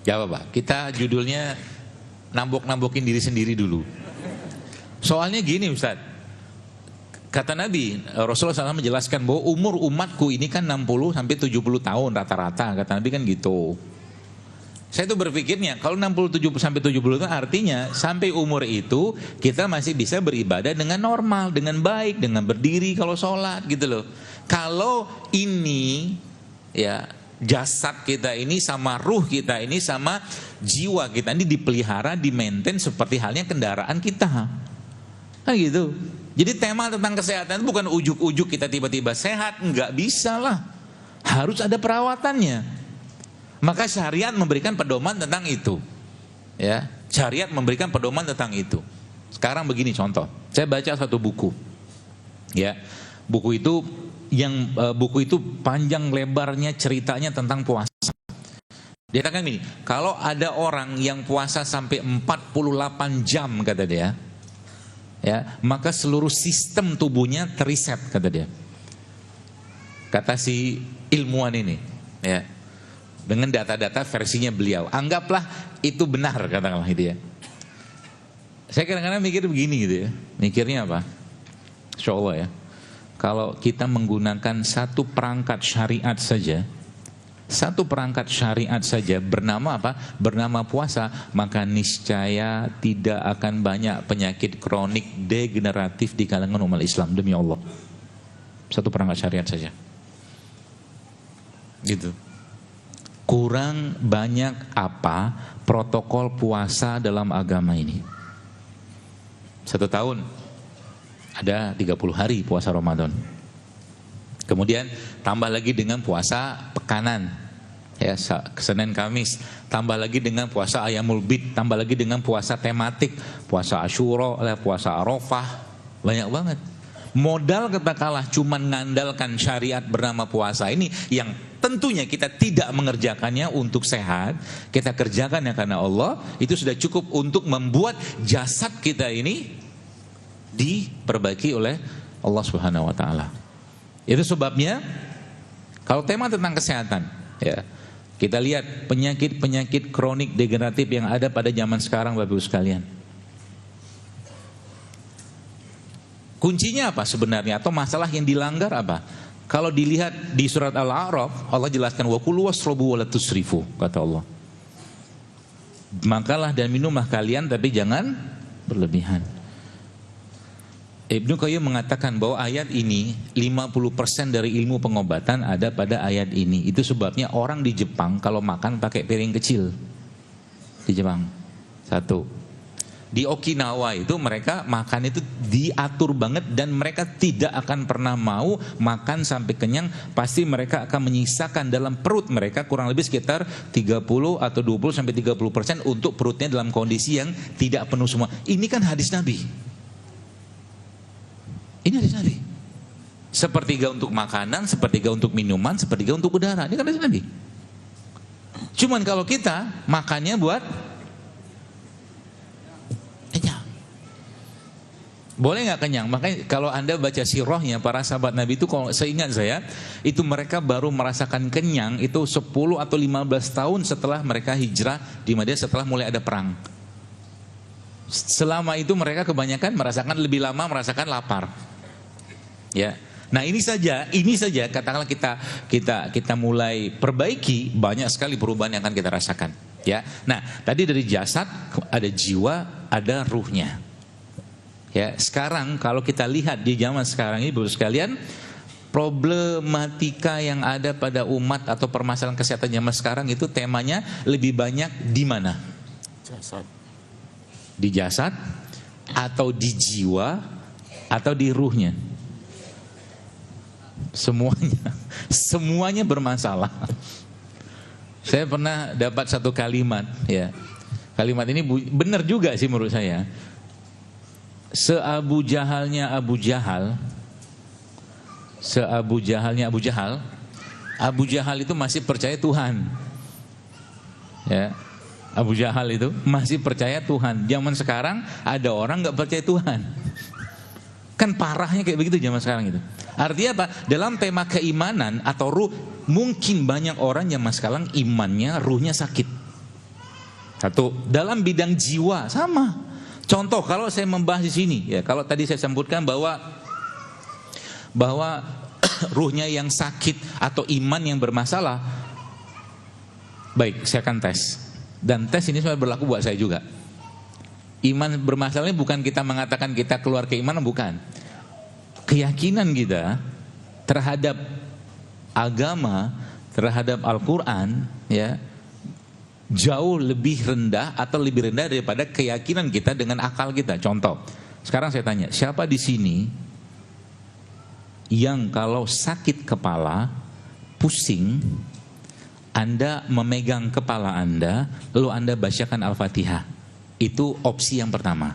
Gak apa-apa, kita judulnya nambok-nambokin diri sendiri dulu. Soalnya gini Ustaz, kata Nabi, Rasulullah SAW menjelaskan bahwa umur umatku ini kan 60 sampai 70 tahun rata-rata, kata Nabi kan gitu. Saya tuh berpikirnya kalau 67 sampai 70 itu artinya sampai umur itu kita masih bisa beribadah dengan normal, dengan baik, dengan berdiri kalau sholat gitu loh. Kalau ini ya jasad kita ini sama ruh kita ini sama jiwa kita ini dipelihara, dimaintain seperti halnya kendaraan kita. Kan gitu. Jadi tema tentang kesehatan itu bukan ujuk-ujuk kita tiba-tiba sehat, enggak bisa lah. Harus ada perawatannya. Maka syariat memberikan pedoman tentang itu. Ya, syariat memberikan pedoman tentang itu. Sekarang begini contoh. Saya baca satu buku. Ya. Buku itu panjang lebarnya ceritanya tentang puasa. Dia katakan gini, kalau ada orang yang puasa sampai 48 jam kata dia, ya, maka seluruh sistem tubuhnya teriset kata dia. Kata si ilmuwan ini, ya. Dengan data-data versinya beliau. Anggaplah itu benar katakanlah itu ya. Saya kadang-kadang mikir begini gitu ya. Mikirnya apa? Insya Allah ya. Kalau kita menggunakan satu perangkat syariat saja, satu perangkat syariat saja bernama apa? Bernama puasa, maka niscaya tidak akan banyak penyakit kronik degeneratif di kalangan umat Islam, demi Allah. Satu perangkat syariat saja. Gitu. Kurang banyak apa protokol puasa dalam agama ini. 1 tahun ada 30 hari puasa Ramadan. Kemudian tambah lagi dengan puasa pekanan, ya, Senin Kamis, tambah lagi dengan puasa Ayyamul Bid, tambah lagi dengan puasa tematik, puasa Asyura, puasa Arafah, banyak banget. Modal kita kalah cuman ngandalkan syariat bernama puasa ini yang tentunya kita tidak mengerjakannya untuk sehat, kita kerjakannya karena Allah, itu sudah cukup untuk membuat jasad kita ini diperbaiki oleh Allah Subhanahu wa taala. Itu sebabnya kalau tema tentang kesehatan, ya, kita lihat penyakit-penyakit kronik degeneratif yang ada pada zaman sekarang, Bapak Ibu sekalian. Kuncinya apa sebenarnya, atau masalah yang dilanggar apa? Kalau dilihat di surat Al-A'raf, Allah jelaskan wa kulu wasrobu wa la tusrifu, kata Allah. Makalah dan minumlah kalian, tapi jangan berlebihan. Ibnu Qayyim mengatakan bahwa ayat ini 50% dari ilmu pengobatan ada pada ayat ini. Itu sebabnya orang di Jepang kalau makan pakai piring kecil. Di Jepang. 1. Di Okinawa itu mereka makan itu diatur banget dan mereka tidak akan pernah mau makan sampai kenyang. Pasti mereka akan menyisakan dalam perut mereka kurang lebih sekitar 30 atau 20 sampai 30% untuk perutnya dalam kondisi yang tidak penuh semua. Ini kan hadis Nabi. Ini hadis Nabi. Sepertiga untuk makanan, sepertiga untuk minuman, sepertiga untuk udara. Ini kan hadis Nabi. Cuman kalau kita makannya buat kenyang. Boleh nggak kenyang? Makanya kalau Anda baca sirahnya para sahabat Nabi itu, kalau seingat saya, itu mereka baru merasakan kenyang itu 10 atau 15 tahun setelah mereka hijrah di Madinah, setelah mulai ada perang. Selama itu mereka kebanyakan merasakan lebih lama merasakan lapar. Ya. Nah, ini saja katakanlah kita mulai perbaiki, banyak sekali perubahan yang akan kita rasakan, ya. Nah, tadi dari jasad ada jiwa, ada ruhnya. Ya, sekarang kalau kita lihat di zaman sekarang ini, Bapak sekalian, problematika yang ada pada umat atau permasalahan kesehatan zaman sekarang itu temanya lebih banyak di mana? Jasad. Di jasad atau di jiwa atau di ruhnya? Semuanya bermasalah. Saya pernah dapat satu kalimat, ya. Kalimat ini benar juga sih menurut saya. Seabu Jahalnya Abu Jahal, Abu Jahal itu masih percaya Tuhan. Ya. Abu Jahal itu masih percaya Tuhan. Zaman sekarang ada orang nggak percaya Tuhan. Kan parahnya kayak begitu zaman sekarang itu. Artinya apa? Dalam tema keimanan atau ruh, mungkin banyak orang zaman sekarang imannya, ruhnya sakit. 1. Dalam bidang jiwa sama. Contoh kalau saya membahas di sini, ya, kalau tadi saya sebutkan bahwa ruhnya yang sakit atau iman yang bermasalah, baik, saya akan tes. Dan tes ini sebenarnya berlaku buat saya juga. Iman bermasalahnya bukan kita mengatakan kita keluar keimanan, bukan. Keyakinan kita terhadap agama, terhadap Al-Quran, ya, jauh lebih rendah atau lebih rendah daripada keyakinan kita dengan akal kita. Contoh, sekarang saya tanya, siapa di sini yang kalau sakit kepala, pusing, Anda memegang kepala Anda, lalu Anda bacakan Al-Fatihah? Itu opsi yang pertama.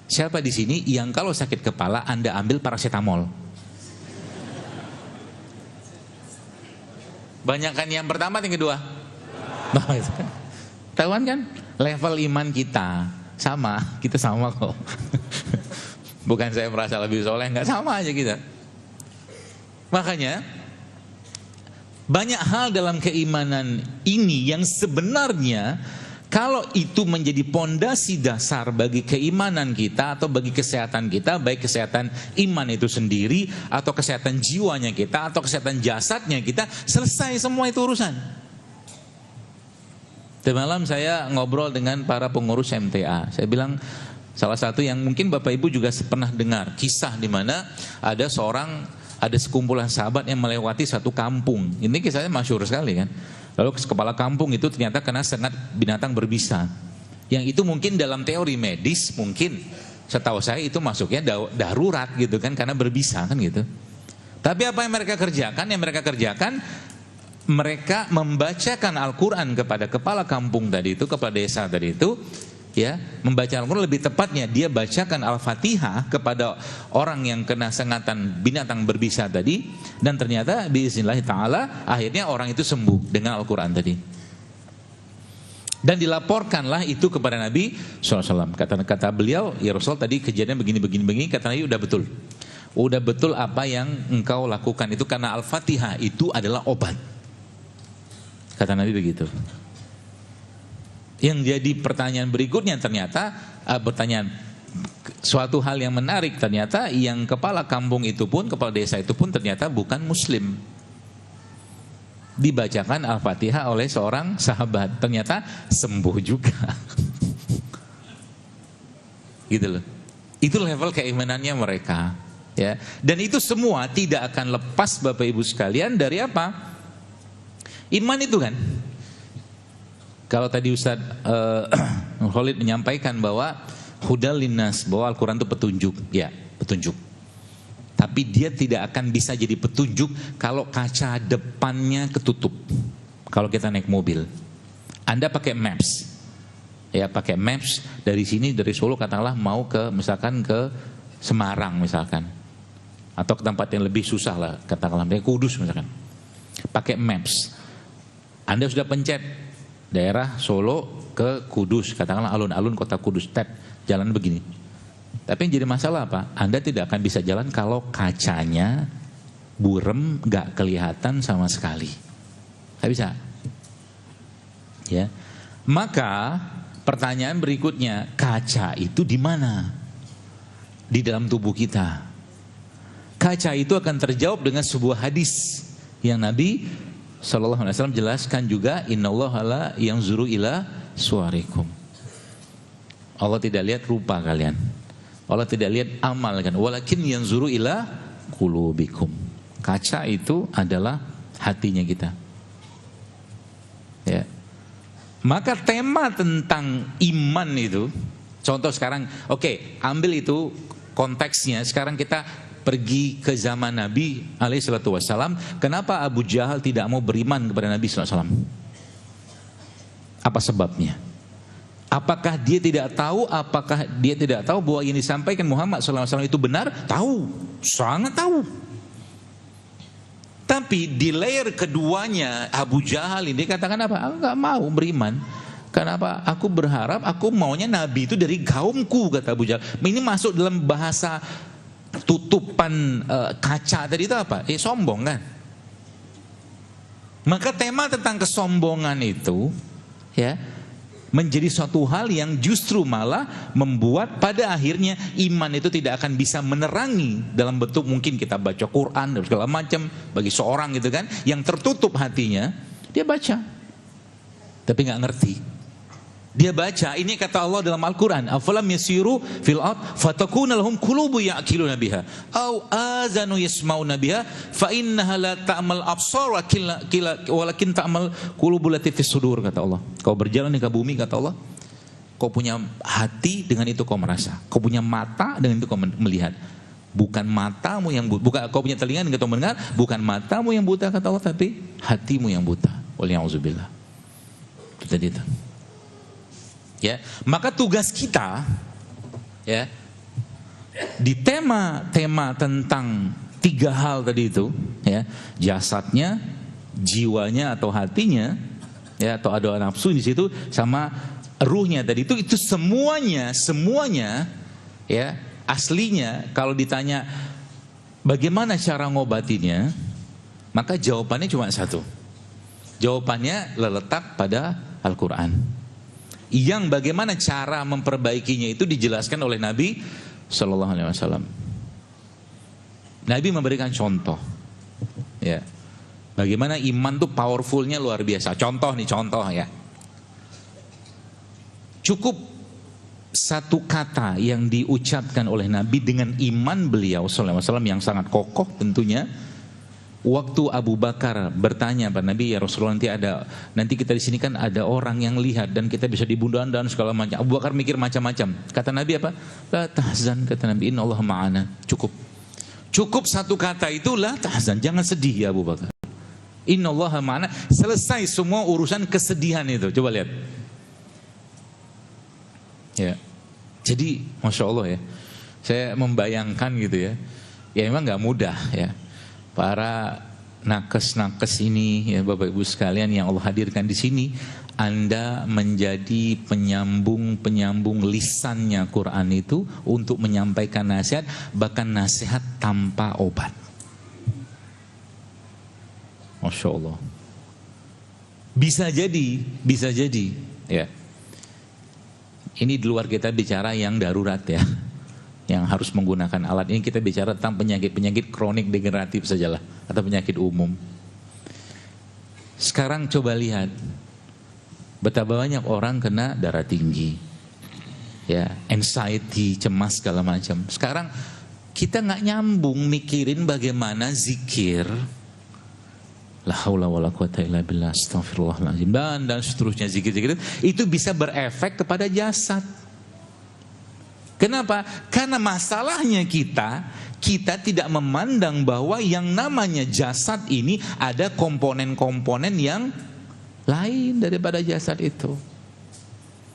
Siapa di sini yang kalau sakit kepala Anda ambil paracetamol? Banyakan yang pertama, yang kedua? Tahuan kan? Level iman kita sama, kita sama kok. Bukan saya merasa lebih soleh, enggak, sama aja kita. Makanya banyak hal dalam keimanan ini yang sebenarnya Kalau itu menjadi pondasi dasar bagi keimanan kita atau bagi kesehatan kita, baik kesehatan iman itu sendiri atau kesehatan jiwanya kita atau kesehatan jasadnya kita, selesai semua itu urusan. Tadi malam saya ngobrol dengan para pengurus MTA. Saya bilang salah satu yang mungkin Bapak Ibu juga pernah dengar kisah di mana ada sekumpulan sahabat yang melewati satu kampung. Ini kisahnya masyhur sekali kan. Lalu kepala kampung itu ternyata kena sengat binatang berbisa. Yang itu mungkin dalam teori medis mungkin setahu saya itu masuknya darurat gitu kan karena berbisa kan gitu. Tapi apa yang mereka kerjakan? Yang mereka kerjakan mereka membacakan Al-Quran kepada kepala kampung tadi itu, kepala desa tadi itu, ya, membaca Al-Quran, lebih tepatnya dia bacakan Al-Fatihah kepada orang yang kena sengatan binatang berbisa tadi, dan ternyata biiznillah ta'ala akhirnya orang itu sembuh dengan Al-Quran tadi. Dan dilaporkanlah itu kepada Nabi SAW. Kata beliau, ya Rasul tadi kejadian begini, kata Nabi udah betul apa yang engkau lakukan itu karena Al-Fatihah itu adalah obat. Kata Nabi begitu. Yang jadi pertanyaan berikutnya ternyata suatu hal yang menarik, ternyata yang kepala kampung itu pun, kepala desa itu pun ternyata bukan muslim. Dibacakan Al-Fatihah oleh seorang sahabat, ternyata sembuh juga. Gitu loh. Itu level keimanannya mereka, ya. Dan itu semua tidak akan lepas Bapak Ibu sekalian dari apa? Iman itu kan. Kalau tadi Ustaz Khalid menyampaikan bahwa hudal linnas, bahwa Al-Quran itu petunjuk, ya petunjuk. Tapi dia tidak akan bisa jadi petunjuk kalau kaca depannya ketutup. Kalau kita naik mobil, Anda pakai maps, ya pakai maps dari sini dari Solo katakanlah mau ke misalkan ke Semarang misalkan, atau ke tempat yang lebih susah lah katakanlah ke Kudus misalkan, pakai maps. Anda sudah pencet daerah Solo ke Kudus, katakanlah alun-alun kota Kudus, jalan begini. Tapi yang jadi masalah apa? Anda tidak akan bisa jalan kalau kacanya burem, gak kelihatan sama sekali. Gak bisa. Ya. Maka pertanyaan berikutnya, kaca itu di mana? Di dalam tubuh kita. Kaca itu akan terjawab dengan sebuah hadis yang Nabi SAW jelaskan juga, innallaha la yanzuru ila suwarikum. Allah tidak lihat rupa kalian. Allah tidak lihat amal kan. Walakin yanzuru ila qulubikum. Kaca itu adalah hatinya kita. Ya. Maka tema tentang iman itu, contoh sekarang, oke, ambil itu konteksnya. Sekarang kita pergi ke zaman Nabi SAW. Kenapa Abu Jahal tidak mau beriman kepada Nabi SAW? Apa sebabnya? Apakah dia tidak tahu? Apakah dia tidak tahu bahwa yang disampaikan Muhammad SAW itu benar? Tahu, sangat tahu. Tapi di layer keduanya Abu Jahal ini katakan apa? Aku nggak mau beriman. Kenapa? Aku berharap, aku maunya Nabi itu dari kaumku, kata Abu Jahal. Ini masuk dalam bahasa tutupan kaca tadi itu apa? Sombong kan? Maka tema tentang kesombongan itu, ya, menjadi suatu hal yang justru malah membuat pada akhirnya iman itu tidak akan bisa menerangi dalam bentuk mungkin kita baca Quran dan segala macam. Bagi seorang gitu kan yang tertutup hatinya, dia baca tapi nggak ngerti. Dia baca, ini kata Allah dalam Al-Quran, afalam yasiru fil ard fatakuna lahum qulubu ya'qiluna biha au azanu yasmauna biha fa innaha la ta'mal absar walakin ta'mal qulubul lati fis sudur, kata Allah. Kau berjalan di bumi, kata Allah, kau punya hati, dengan itu kau merasa. Kau punya mata, dengan itu kau melihat. Bukan matamu yang buta, bukan kau punya telinga dengan kau mendengar, bukan matamu yang buta, kata Allah, tapi hatimu yang buta. Waliyauzubillah. Itu tadi itu. Ya, maka tugas kita, ya, di tema tentang tiga hal tadi itu, ya, jasadnya, jiwanya atau hatinya, ya, atau ada nafsu di situ, sama ruhnya tadi itu semuanya, ya, aslinya kalau ditanya bagaimana cara ngobatinya, maka jawabannya cuma satu. Jawabannya letak pada Al-Quran. yang bagaimana cara memperbaikinya itu dijelaskan oleh Nabi Sallallahu Alaihi Wasallam. Nabi memberikan contoh, ya, bagaimana iman tuh powerfulnya luar biasa. Contoh ya. Cukup satu kata yang diucapkan oleh Nabi dengan iman beliau Sallallahu Alaihi Wasallam yang sangat kokoh tentunya. Waktu Abu Bakar bertanya pada Nabi, ya Rasulullah, nanti kita di sini kan ada orang yang lihat dan kita bisa dibunuh dan segala macam. Abu Bakar mikir macam-macam. Kata Nabi apa? La tahzan, kata Nabi, innallaha ma'ana. Cukup satu kata itu, la tahzan, jangan sedih ya Abu Bakar. Innallaha ma'ana, selesai semua urusan kesedihan itu. Coba lihat. Ya. Jadi Masya Allah ya, saya membayangkan gitu ya. Ya memang gak mudah ya. Para nakes ini ya Bapak Ibu sekalian yang Allah hadirkan di sini, Anda menjadi penyambung lisannya Quran itu untuk menyampaikan nasihat, bahkan nasihat tanpa obat. Masya Allah. Bisa jadi ya. Ini di luar kita bicara yang darurat ya, yang harus menggunakan alat ini. Kita bicara tentang penyakit kronik degeneratif sajalah, atau penyakit umum. Sekarang coba lihat betapa banyak orang kena darah tinggi, ya, anxiety, cemas segala macam. Sekarang kita nggak nyambung mikirin bagaimana zikir, la haula wala quwata illa billah, astagfirullahaladzim, dan seterusnya, zikir-zikir itu bisa berefek kepada jasad. Kenapa? Karena masalahnya kita tidak memandang bahwa yang namanya jasad ini ada komponen-komponen yang lain daripada jasad itu.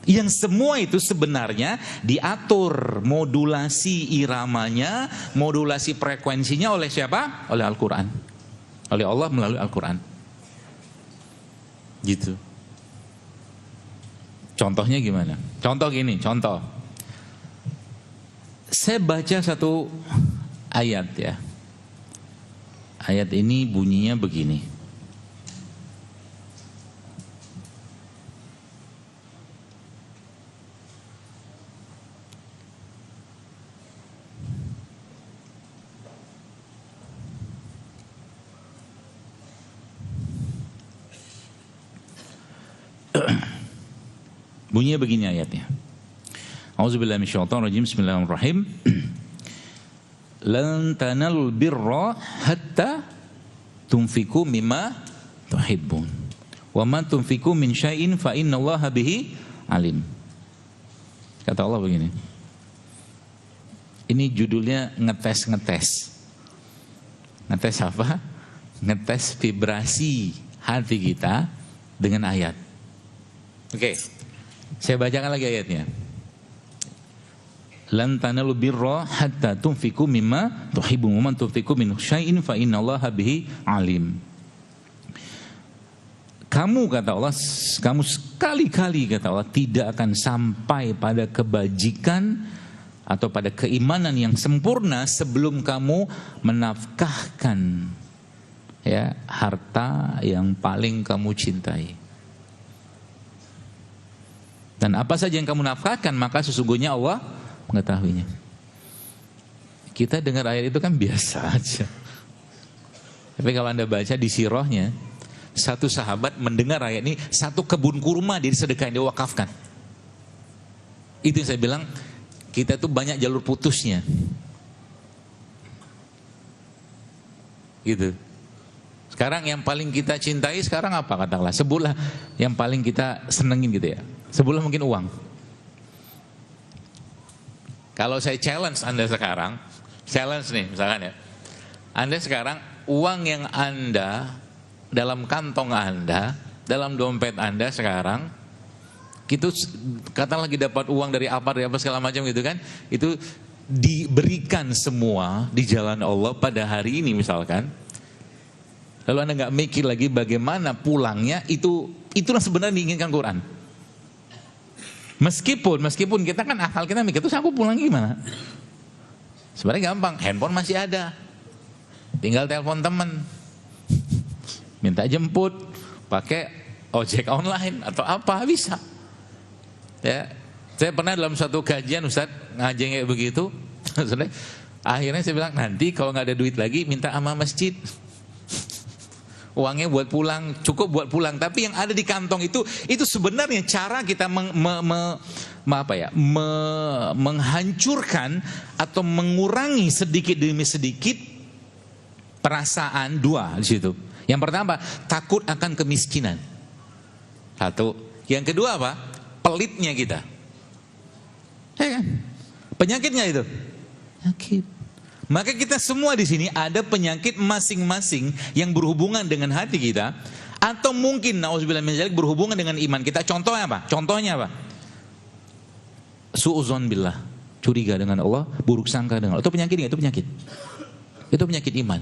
Yang semua itu sebenarnya diatur modulasi iramanya, modulasi frekuensinya oleh siapa? Oleh Al-Quran. Oleh Allah melalui Al-Quran. Gitu. Contohnya gimana? Contoh. Saya baca satu ayat ya. Ayat ini bunyinya begini. Bunyinya begini ayatnya. A'udzubillahi minasyaitonir rajim. Bismillahirrahmanirrahim. Lan tanalul birra hatta tunfiqu mimma tuhibbun. Wa ma tunfiqu min syai'in fa innallaha bihi alim. Kata Allah begini. Ini judulnya ngetes. Ngetes apa? Ngetes vibrasi hati kita dengan ayat. Oke. Saya bacakan lagi ayatnya. Lan tanalu birra hatta tunfiqu mimma tuhibbun wa man tunfiqu min syai'in fa innallaha bihi alim. Kamu, kata Allah, kamu sekali-kali, kata Allah, tidak akan sampai pada kebajikan atau pada keimanan yang sempurna sebelum kamu menafkahkan ya harta yang paling kamu cintai. Dan apa saja yang kamu nafkahkan, maka sesungguhnya Allah mengetahuinya. Kita dengar ayat itu kan biasa aja. Tapi kalau Anda baca di sirahnya, satu sahabat mendengar ayat ini, satu kebun kurma dia sedekah, dia wakafkan. Itu yang saya bilang, kita tuh banyak jalur putusnya. Gitu. Sekarang yang paling kita cintai sekarang apa, katakanlah? Sebulah yang paling kita senengin gitu ya. Sebulah mungkin uang. Kalau saya challenge Anda sekarang, challenge nih misalkan ya, Anda sekarang uang yang Anda dalam kantong Anda, dalam dompet Anda sekarang, itu katakanlah lagi dapat uang dari apa segala macam gitu kan, itu diberikan semua di jalan Allah pada hari ini misalkan, lalu Anda nggak mikir lagi bagaimana pulangnya, itulah sebenarnya diinginkan Quran. Meskipun kita kan akal kita mikir, terus aku pulang gimana? Sebenarnya gampang, handphone masih ada. Tinggal telepon teman. Minta jemput, pakai ojek online atau apa, bisa. Ya, saya pernah dalam suatu kajian Ustaz ngajeng kayak begitu. Akhirnya saya bilang nanti kalau nggak ada duit lagi minta sama masjid. Uangnya buat pulang, cukup buat pulang. Tapi yang ada di kantong itu sebenarnya cara kita menghancurkan atau mengurangi sedikit demi sedikit perasaan dua di situ. Yang pertama, takut akan kemiskinan. Satu. Yang kedua apa? Pelitnya kita. Ya kan? Penyakit nggak itu? Penyakit. Maka kita semua di sini ada penyakit masing-masing yang berhubungan dengan hati kita, atau mungkin nauzubillah min dzalik berhubungan dengan iman kita. Contohnya apa? Suudzon billah, curiga dengan Allah, buruk sangka dengan Allah. Itu penyakit nggak? Itu penyakit. Itu penyakit iman.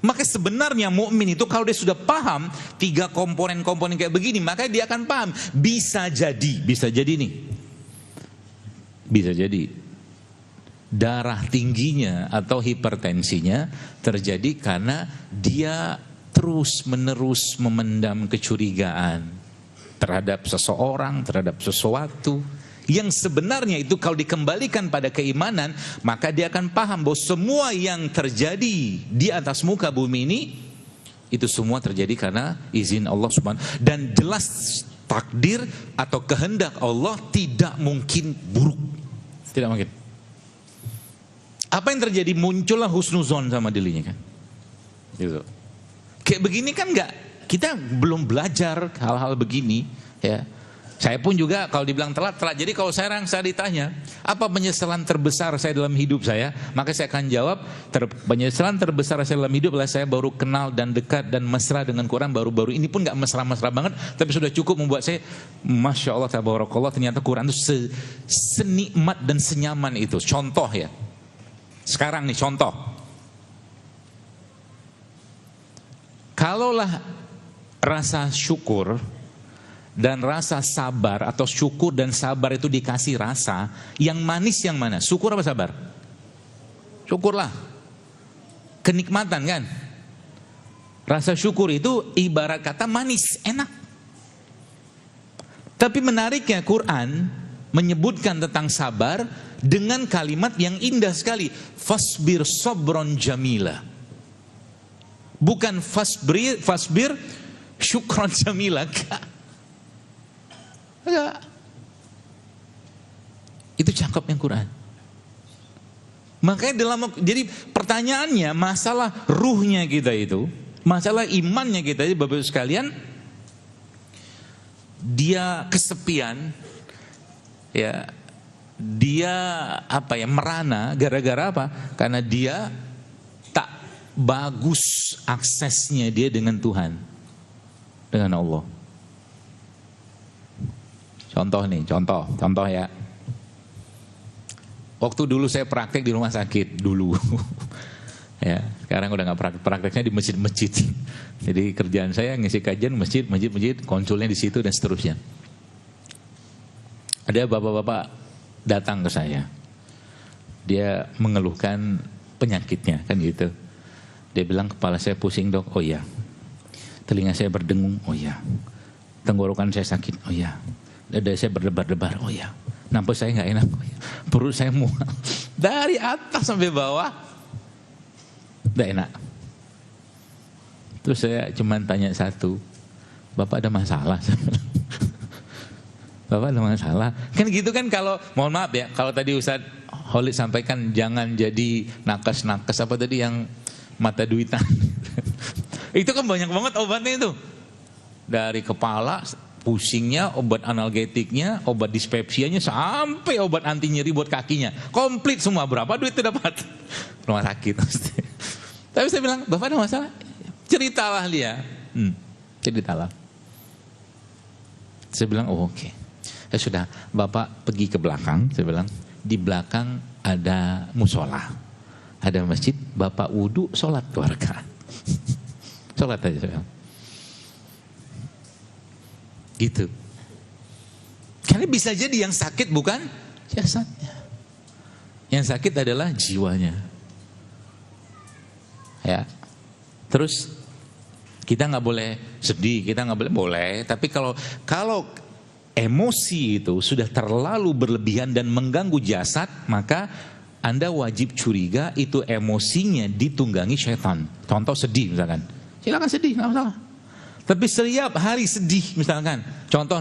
Maka sebenarnya mukmin itu kalau dia sudah paham 3 komponen-komponen kayak begini, maka dia akan paham. Bisa jadi nih. Bisa jadi darah tingginya atau hipertensinya terjadi karena dia terus-menerus memendam kecurigaan terhadap seseorang, terhadap sesuatu yang sebenarnya itu kalau dikembalikan pada keimanan, maka dia akan paham bahwa semua yang terjadi di atas muka bumi ini itu semua terjadi karena izin Allah Subhanahu, dan jelas takdir atau kehendak Allah tidak mungkin buruk. Tidak mungkin. Apa yang terjadi? Muncullah husnuzon sama dirinya kan. Gitu. Kayak begini kan kita belum belajar hal-hal begini ya. Saya pun juga kalau dibilang telat. Jadi kalau saya ditanya, apa penyesalan terbesar saya dalam hidup saya? Maka saya akan jawab, penyesalan terbesar saya dalam hidup adalah saya baru kenal dan dekat dan mesra dengan Quran baru-baru ini, pun gak mesra-mesra banget, tapi sudah cukup membuat saya, Masya Allah, tabarakallah, ternyata Quran itu senikmat dan senyaman itu. Contoh ya. Sekarang nih contoh. Kalaulah rasa syukur dan rasa sabar atau syukur dan sabar itu dikasih rasa, yang manis yang mana? Syukur apa sabar? Syukurlah. Kenikmatan kan? Rasa syukur itu ibarat kata manis, enak. Tapi menariknya Quran menyebutkan tentang sabar dengan kalimat yang indah sekali. Fasbir sabron jamila. Bukan fasbir syukron jamila. Enggak. Itu cakepnya Quran. Makanya jadi pertanyaannya, masalah ruhnya kita itu, masalah imannya kita itu, Bapak Ibu sekalian, dia kesepian, ya, dia merana gara-gara apa? Karena dia tak bagus aksesnya dia dengan Tuhan, dengan Allah. Contoh ya. Waktu dulu saya praktek di rumah sakit dulu. Ya, sekarang udah nggak prakteknya di masjid-masjid. Jadi kerjaan saya ngisi kajian masjid, konsulnya di situ dan seterusnya. Ada bapak-bapak datang ke saya. Dia mengeluhkan penyakitnya kan gitu. Dia bilang, kepala saya pusing dok. Oh iya. Telinga saya berdengung. Oh iya. Tenggorokan saya sakit. Oh iya. Dada saya berdebar-debar. Oh ya. Nampak saya nggak enak. Oh ya. Perut saya mual. Dari atas sampai bawah. Nggak enak. Terus saya cuma tanya satu. Bapak ada masalah? Bapak ada masalah? Kan gitu kan, kalau mohon maaf ya. Kalau tadi Ustaz Khalid sampaikan jangan jadi nakes-nakes apa tadi yang mata duitan. Itu kan banyak banget obatnya itu. Dari kepala pusingnya, obat analgetiknya, obat dispepsianya, sampai obat anti nyeri buat kakinya. Komplit semua. Berapa duit itu dapat? Rumah sakit. Tapi saya bilang, Bapak ada masalah? Ceritalah dia. Ceritalah. Saya bilang, oh oke. Ya sudah, Bapak pergi ke belakang. Saya bilang, di belakang ada musola, ada masjid. Bapak wudhu, sholat 2 rakaat. Sholat aja saya bilang. Gitu. Karena bisa jadi yang sakit bukan jasadnya. Yang sakit adalah jiwanya. Ya. Terus kita nggak boleh sedih, kita nggak boleh, tapi kalau emosi itu sudah terlalu berlebihan dan mengganggu jasad, maka Anda wajib curiga itu emosinya ditunggangi setan. Contoh sedih misalkan, silakan sedih, nggak masalah. Tapi setiap hari sedih misalkan, contoh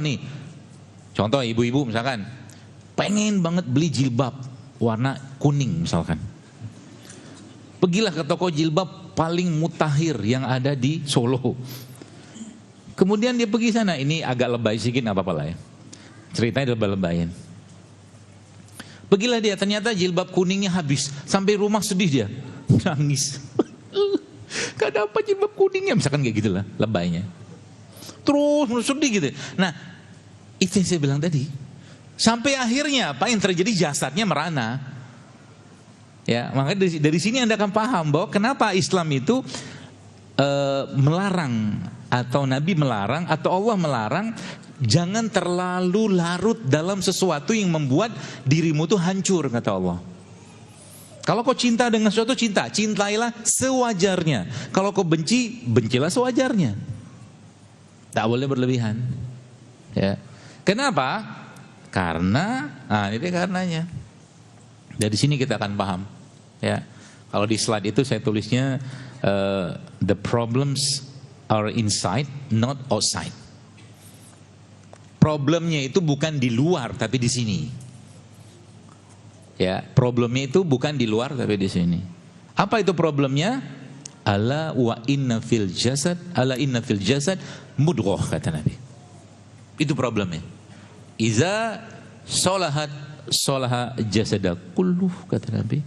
ibu-ibu misalkan, pengen banget beli jilbab warna kuning misalkan. Pergilah ke toko jilbab paling mutakhir yang ada di Solo. Kemudian dia pergi sana, ini agak lebay sedikit, nggak apa-apa lah ya. Ceritanya lebay-lebayin. Pergilah dia, ternyata jilbab kuningnya habis. Sampai rumah sedih dia, nangis. Gak dapat jilbab kuningnya, misalkan kayak gitulah lebaynya. Terus sedih gitu. Nah, itu yang saya bilang tadi. Sampai akhirnya apa yang terjadi, jasadnya merana. Ya, makanya dari sini Anda akan paham bahwa kenapa Islam itu melarang, atau Nabi melarang, atau Allah melarang, jangan terlalu larut dalam sesuatu yang membuat dirimu tuh hancur, kata Allah. Kalau kau cinta dengan sesuatu, cintailah sewajarnya. Kalau kau benci, bencilah sewajarnya. Tak boleh berlebihan. Ya. Kenapa? Karena, ini karenanya. Dari sini kita akan paham. Ya. Kalau di slide itu saya tulisnya the problems are inside, not outside. Problemnya itu bukan di luar, tapi di sini. Ya, problemnya itu bukan di luar, tapi di sini. Apa itu problemnya? Ala inna fil jasad mudghah, kata Nabi. Itu problemnya. Iza solaha jasada kulluh, kata Nabi.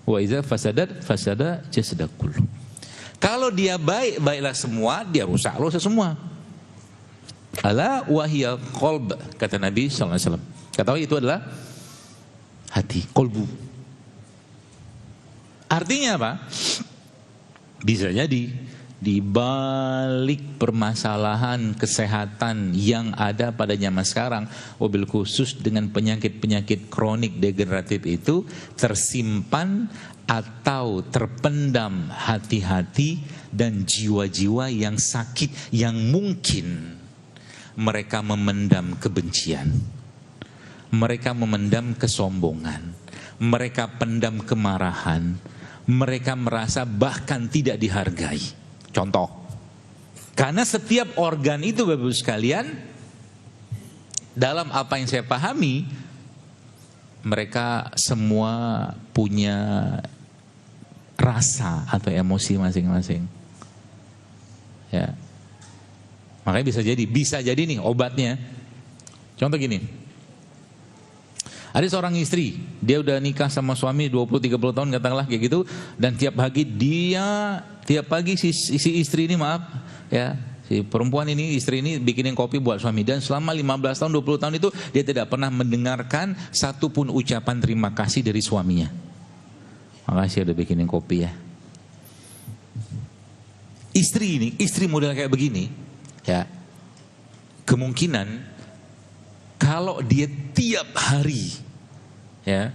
Wa iza fasada jasada kulluh. Kalau dia baik, baiklah semua, dia rusak semua. Ala wahiyal qalb, kata Nabi SAW. Kata itu adalah hati, kolbu. Artinya apa? Bisa jadi di balik permasalahan kesehatan yang ada pada zaman sekarang, wabil khusus dengan penyakit-penyakit kronik degeneratif itu, tersimpan atau terpendam hati-hati dan jiwa-jiwa yang sakit, yang mungkin mereka memendam kebencian, mereka memendam kesombongan, mereka pendam kemarahan, mereka merasa bahkan tidak dihargai. Contoh, karena setiap organ itu, Bapak Ibu sekalian, dalam apa yang saya pahami, mereka semua punya rasa atau emosi masing-masing. Ya. Makanya bisa jadi nih obatnya. Contoh gini. Ada seorang istri, dia udah nikah sama suami 20-30 tahun katakanlah kayak gitu, dan tiap pagi si istri ini si perempuan ini, istri ini bikinin kopi buat suami, dan selama 15 tahun 20 tahun itu dia tidak pernah mendengarkan satupun ucapan terima kasih dari suaminya. Makasih udah bikinin kopi ya. Istri model kayak begini, ya, kemungkinan kalau dia tiap hari ya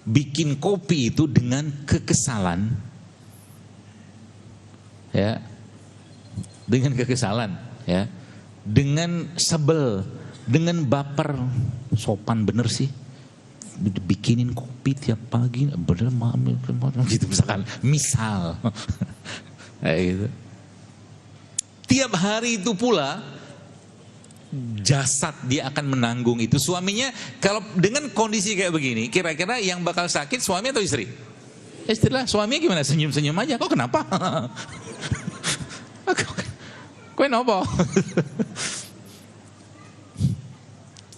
bikin kopi itu dengan kekesalan, ya, dengan kekesalan, ya, dengan sebel, dengan baper, sopan bener sih, bikinin kopi tiap pagi, bener gitu misal, kayak gitu. Tiap hari itu pula jasad dia akan menanggung itu. Suaminya kalau dengan kondisi kayak begini, kira-kira yang bakal sakit suami atau istri? Istri lah. Suaminya gimana? Senyum-senyum aja. Kok kenapa? Kok kenapa?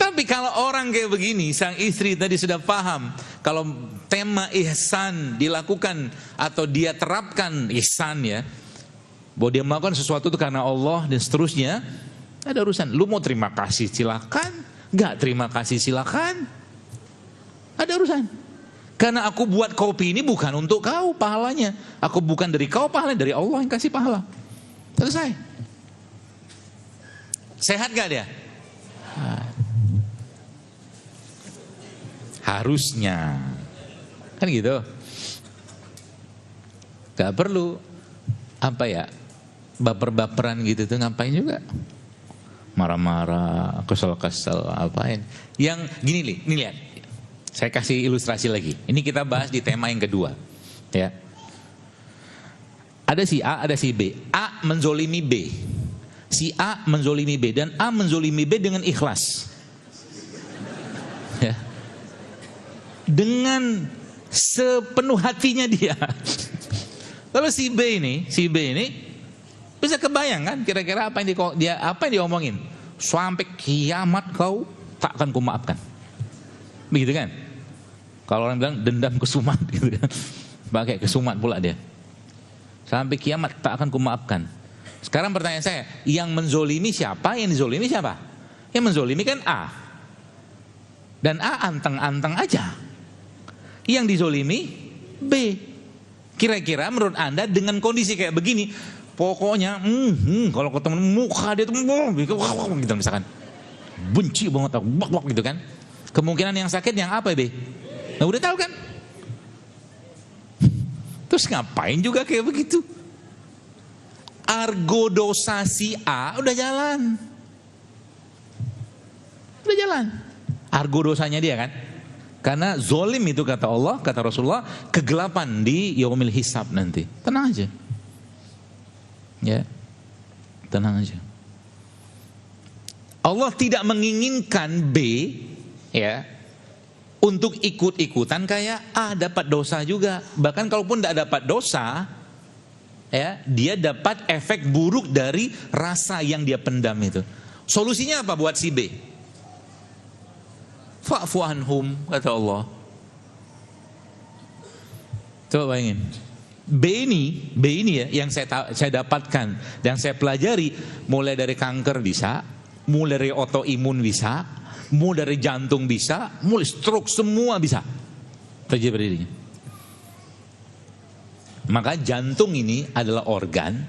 Tapi kalau orang kayak begini, sang istri tadi sudah paham kalau tema ihsan dilakukan atau dia terapkan ihsan, ya, bahwa dia melakukan sesuatu itu karena Allah dan seterusnya, ada urusan. Lu mau terima kasih silakan, gak terima kasih silakan, ada urusan. Karena aku buat kopi ini bukan untuk kau pahalanya, aku bukan dari kau pahalanya, dari Allah yang kasih pahala. Selesai. Sehat gak dia? Harusnya kan gitu. Gak perlu baper-baperan gitu tuh, ngapain juga. marah-marah, kesel-kesel, apain. Yang gini nih, ini lihat. Saya kasih ilustrasi lagi. Ini kita bahas di tema yang kedua. Ya. Ada si A, ada si B. A menzolimi B. Si A menzolimi B. Dan A menzolimi B dengan ikhlas. Ya. Dengan sepenuh hatinya dia. Lalu si B ini bisa kebayang kan kira-kira apa yang dia omongin. Sampai kiamat kau tak akan kumaafkan. Begitu kan? Kalau orang bilang dendam kesumat gitu kan. Pakai kesumat pula dia. Sampai kiamat tak akan kumaafkan. Sekarang pertanyaan saya, yang menzolimi siapa? Yang dizolimi siapa? Yang menzolimi kan A. Dan A anteng-anteng aja. Yang dizolimi B. Kira-kira menurut Anda dengan kondisi kayak begini, pokoknya kalau ketemu muka dia tuh gitu misalkan. Benci banget gitu kan. Kemungkinan yang sakit yang apa B? Nah udah tahu kan? Terus ngapain juga kayak begitu? Argo dosa si A udah jalan. Udah jalan. Argo dosanya dia kan? Karena zolim itu kata Allah, kata Rasulullah, kegelapan di yaumil hisab nanti. Tenang aja. Ya. Tenang aja. Allah tidak menginginkan B ya untuk ikut-ikutan kayak A dapat dosa juga. Bahkan kalaupun tidak dapat dosa, ya dia dapat efek buruk dari rasa yang dia pendam itu. Solusinya apa buat si B? Fa'fu anhum kata Allah. Coba bayangin. B ini ya yang saya dapatkan dan saya pelajari mulai dari kanker bisa, mulai dari autoimun bisa. Mulai dari jantung bisa, mulai stroke semua bisa terjadi pada dirinya. Maka jantung ini adalah organ.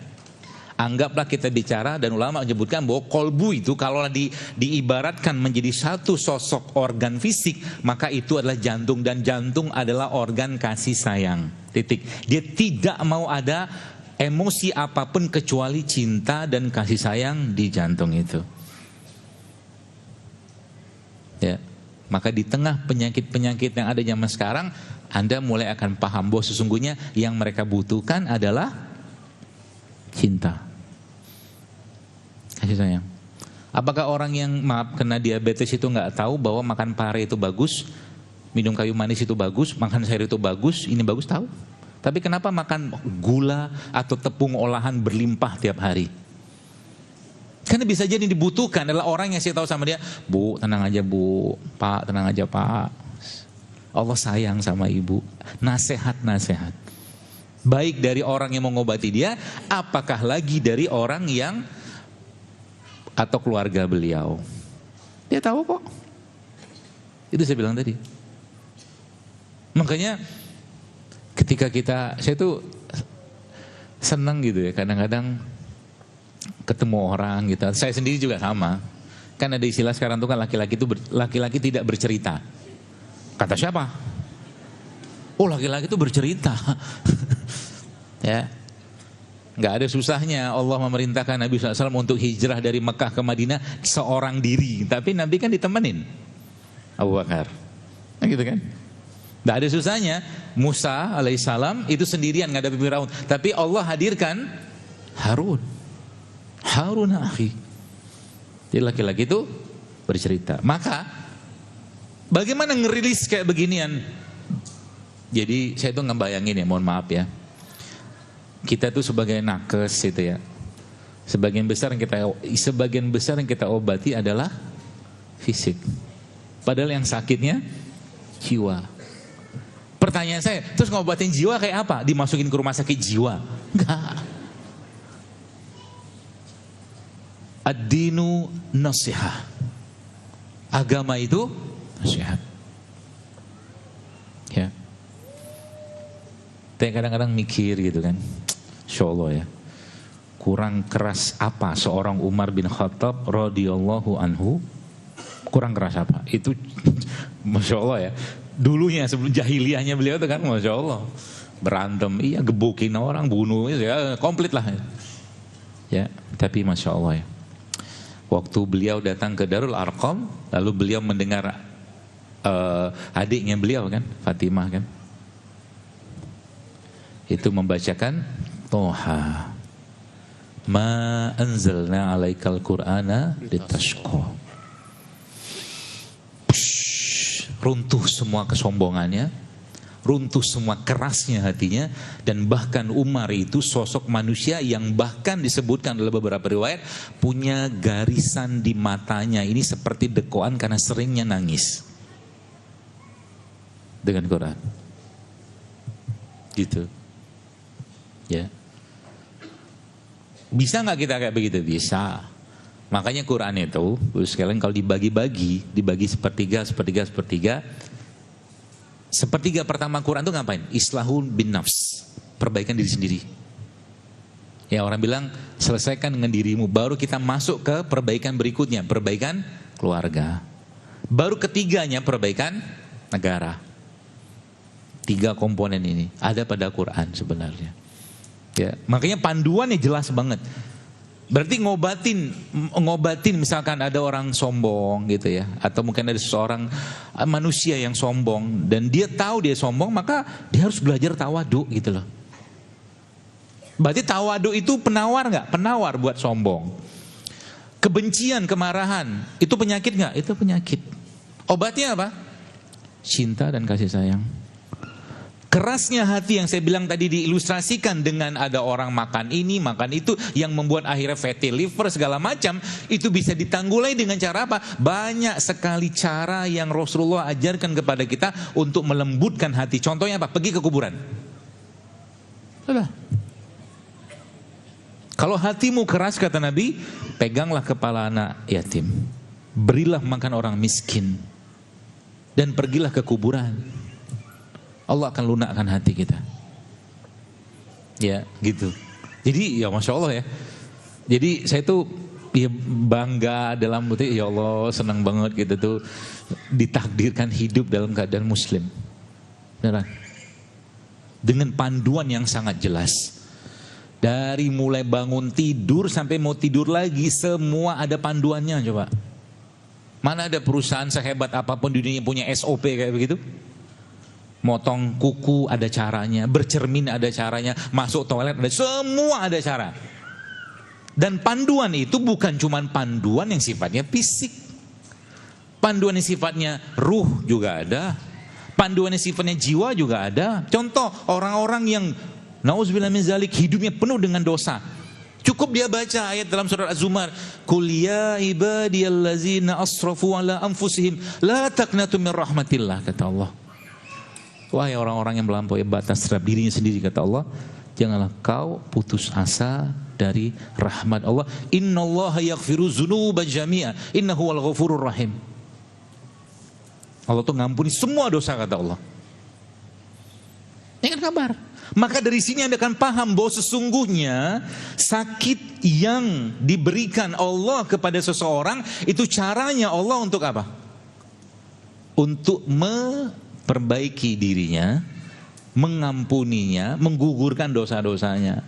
Anggaplah kita bicara dan ulama menyebutkan bahwa kolbu itu kalau diibaratkan menjadi satu sosok organ fisik, maka itu adalah jantung, dan jantung adalah organ kasih sayang. Titik. Dia tidak mau ada emosi apapun kecuali cinta dan kasih sayang di jantung itu. Ya, maka di tengah penyakit-penyakit yang ada zaman sekarang, Anda mulai akan paham bahwa sesungguhnya yang mereka butuhkan adalah cinta, kasih sayang. Apakah orang yang kena diabetes itu nggak tahu bahwa makan pare itu bagus, minum kayu manis itu bagus, makan sayur itu bagus, ini bagus, tahu. Tapi kenapa makan gula atau tepung olahan berlimpah tiap hari? Karena bisa jadi dibutuhkan adalah orang yang saya tahu sama dia, Bu tenang aja Bu, Pak tenang aja Pak, Allah sayang sama ibu. Nasihat-nasihat baik dari orang yang mengobati dia, apakah lagi dari orang yang atau keluarga beliau. Dia tahu kok. Itu saya bilang tadi. Makanya ketika saya tuh senang gitu ya, kadang-kadang ketemu orang gitu. Saya sendiri juga sama. Kan ada istilah sekarang tuh kan laki-laki tidak bercerita. Kata siapa? Oh, laki-laki itu bercerita. Ya. Nggak ada susahnya Allah memerintahkan Nabi SAW untuk hijrah dari Mekah ke Madinah seorang diri. Tapi Nabi kan ditemenin Abu Bakar. Nah gitu kan. Nggak ada susahnya Musa alaihissalam itu sendirian ngadapi Firaun. Tapi Allah hadirkan Harun akhi. Jadi laki-laki itu bercerita. Maka bagaimana ngerilis kayak beginian? Jadi saya tuh ngebayangin ya, mohon maaf ya. Kita tuh sebagai nakes itu ya. Sebagian besar yang kita obati adalah fisik. Padahal yang sakitnya jiwa. Pertanyaan saya, terus ngobatin jiwa kayak apa? Dimasukin ke rumah sakit jiwa? Enggak. Ad-dinu nasihah. Agama itu nasihat. Ya. Tapi kadang-kadang mikir gitu kan. Insya Allah ya. Kurang keras apa seorang Umar bin Khattab radhiyallahu anhu? Kurang keras apa? Itu Masya Allah ya. Dulunya sebelum jahiliyahnya beliau itu kan Masya Allah. Berantem, iya gebukin orang, bunuh, ya komplit lah. Ya, tapi Masya Allah ya. Waktu beliau datang ke Darul Arqam, lalu beliau mendengar adiknya beliau kan, Fatimah kan, itu membacakan Toha, ma anzalna alaikal qur'ana litashqa. Runtuh semua kesombongannya, runtuh semua kerasnya hatinya, dan bahkan Umar itu sosok manusia yang bahkan disebutkan dalam beberapa riwayat punya garisan di matanya ini seperti dekoan karena seringnya nangis dengan Quran. Gitu. Ya. Bisa nggak kita kayak begitu? Bisa. Makanya Quran itu, sekalian kalau dibagi sepertiga. Sepertiga pertama Quran itu ngapain? Islahun bin nafs, perbaikan diri sendiri. Ya, orang bilang selesaikan dengan dirimu, baru kita masuk ke perbaikan berikutnya, perbaikan keluarga. Baru ketiganya perbaikan negara. 3 komponen ini ada pada Quran sebenarnya. Ya, makanya panduannya jelas banget. Berarti ngobatin misalkan ada orang sombong gitu ya, atau mungkin ada seseorang manusia yang sombong dan dia tahu dia sombong, maka dia harus belajar tawadu gitu loh. Berarti tawadu itu penawar nggak? Penawar buat sombong. Kebencian, kemarahan itu penyakit nggak? Itu penyakit. Obatnya apa? Cinta dan kasih sayang. Kerasnya hati yang saya bilang tadi diilustrasikan dengan ada orang makan ini, makan itu, yang membuat akhirnya fatty liver segala macam, itu bisa ditanggulangi dengan cara apa? Banyak sekali cara yang Rasulullah ajarkan kepada kita untuk melembutkan hati. Contohnya apa? Pergi ke kuburan. Sudah. Kalau hatimu keras, kata Nabi, peganglah kepala anak yatim, berilah makan orang miskin, dan pergilah ke kuburan. Allah akan lunakkan hati kita. Ya, gitu. Jadi ya Masya Allah ya. Jadi saya tuh ya bangga dalam berarti ya Allah, senang banget gitu tuh ditakdirkan hidup dalam keadaan muslim. Beneran. Dengan panduan yang sangat jelas. Dari mulai bangun tidur sampai mau tidur lagi, semua ada panduannya coba. Mana ada perusahaan sehebat apapun di dunia punya SOP kayak begitu? Motong kuku ada caranya, bercermin ada caranya, masuk toilet ada, semua ada cara. Dan panduan itu bukan cuma panduan yang sifatnya fisik. Panduan yang sifatnya ruh juga ada. Panduan yang sifatnya jiwa juga ada. Contoh orang-orang yang nauzubillah min zalik hidupnya penuh dengan dosa. Cukup dia baca ayat dalam surat Az-Zumar, "Qul ya ibadiyallazina asrafu ala anfusihim la taqnatu min rahmatillah," kata Allah. Wahai orang-orang yang melampaui batas terhadap dirinya sendiri, kata Allah, janganlah kau putus asa dari rahmat Allah. Innallaha yaghfiru dzunuba jami'a innahu wal ghafurur rahim. Allah tuh ngampuni semua dosa, kata Allah. Ini kan kabar. Maka dari sini Anda akan paham bahwa sesungguhnya sakit yang diberikan Allah kepada seseorang itu caranya Allah untuk apa? Untuk memperbaiki dirinya, mengampuninya, menggugurkan dosa-dosanya.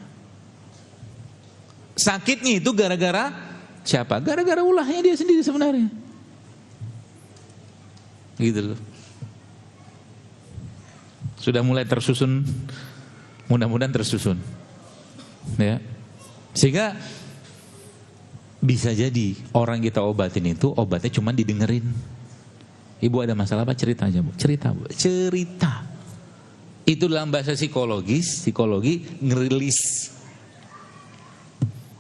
Sakitnya itu gara-gara siapa? Gara-gara ulahnya dia sendiri sebenarnya. Gitu loh. Sudah mulai tersusun, mudah-mudahan tersusun. Ya. Sehingga bisa jadi orang kita obatin itu obatnya cuma didengerin. Ibu ada masalah apa? Cerita aja, Bu. Cerita, Bu. Cerita. Itu dalam bahasa psikologi ngerilis.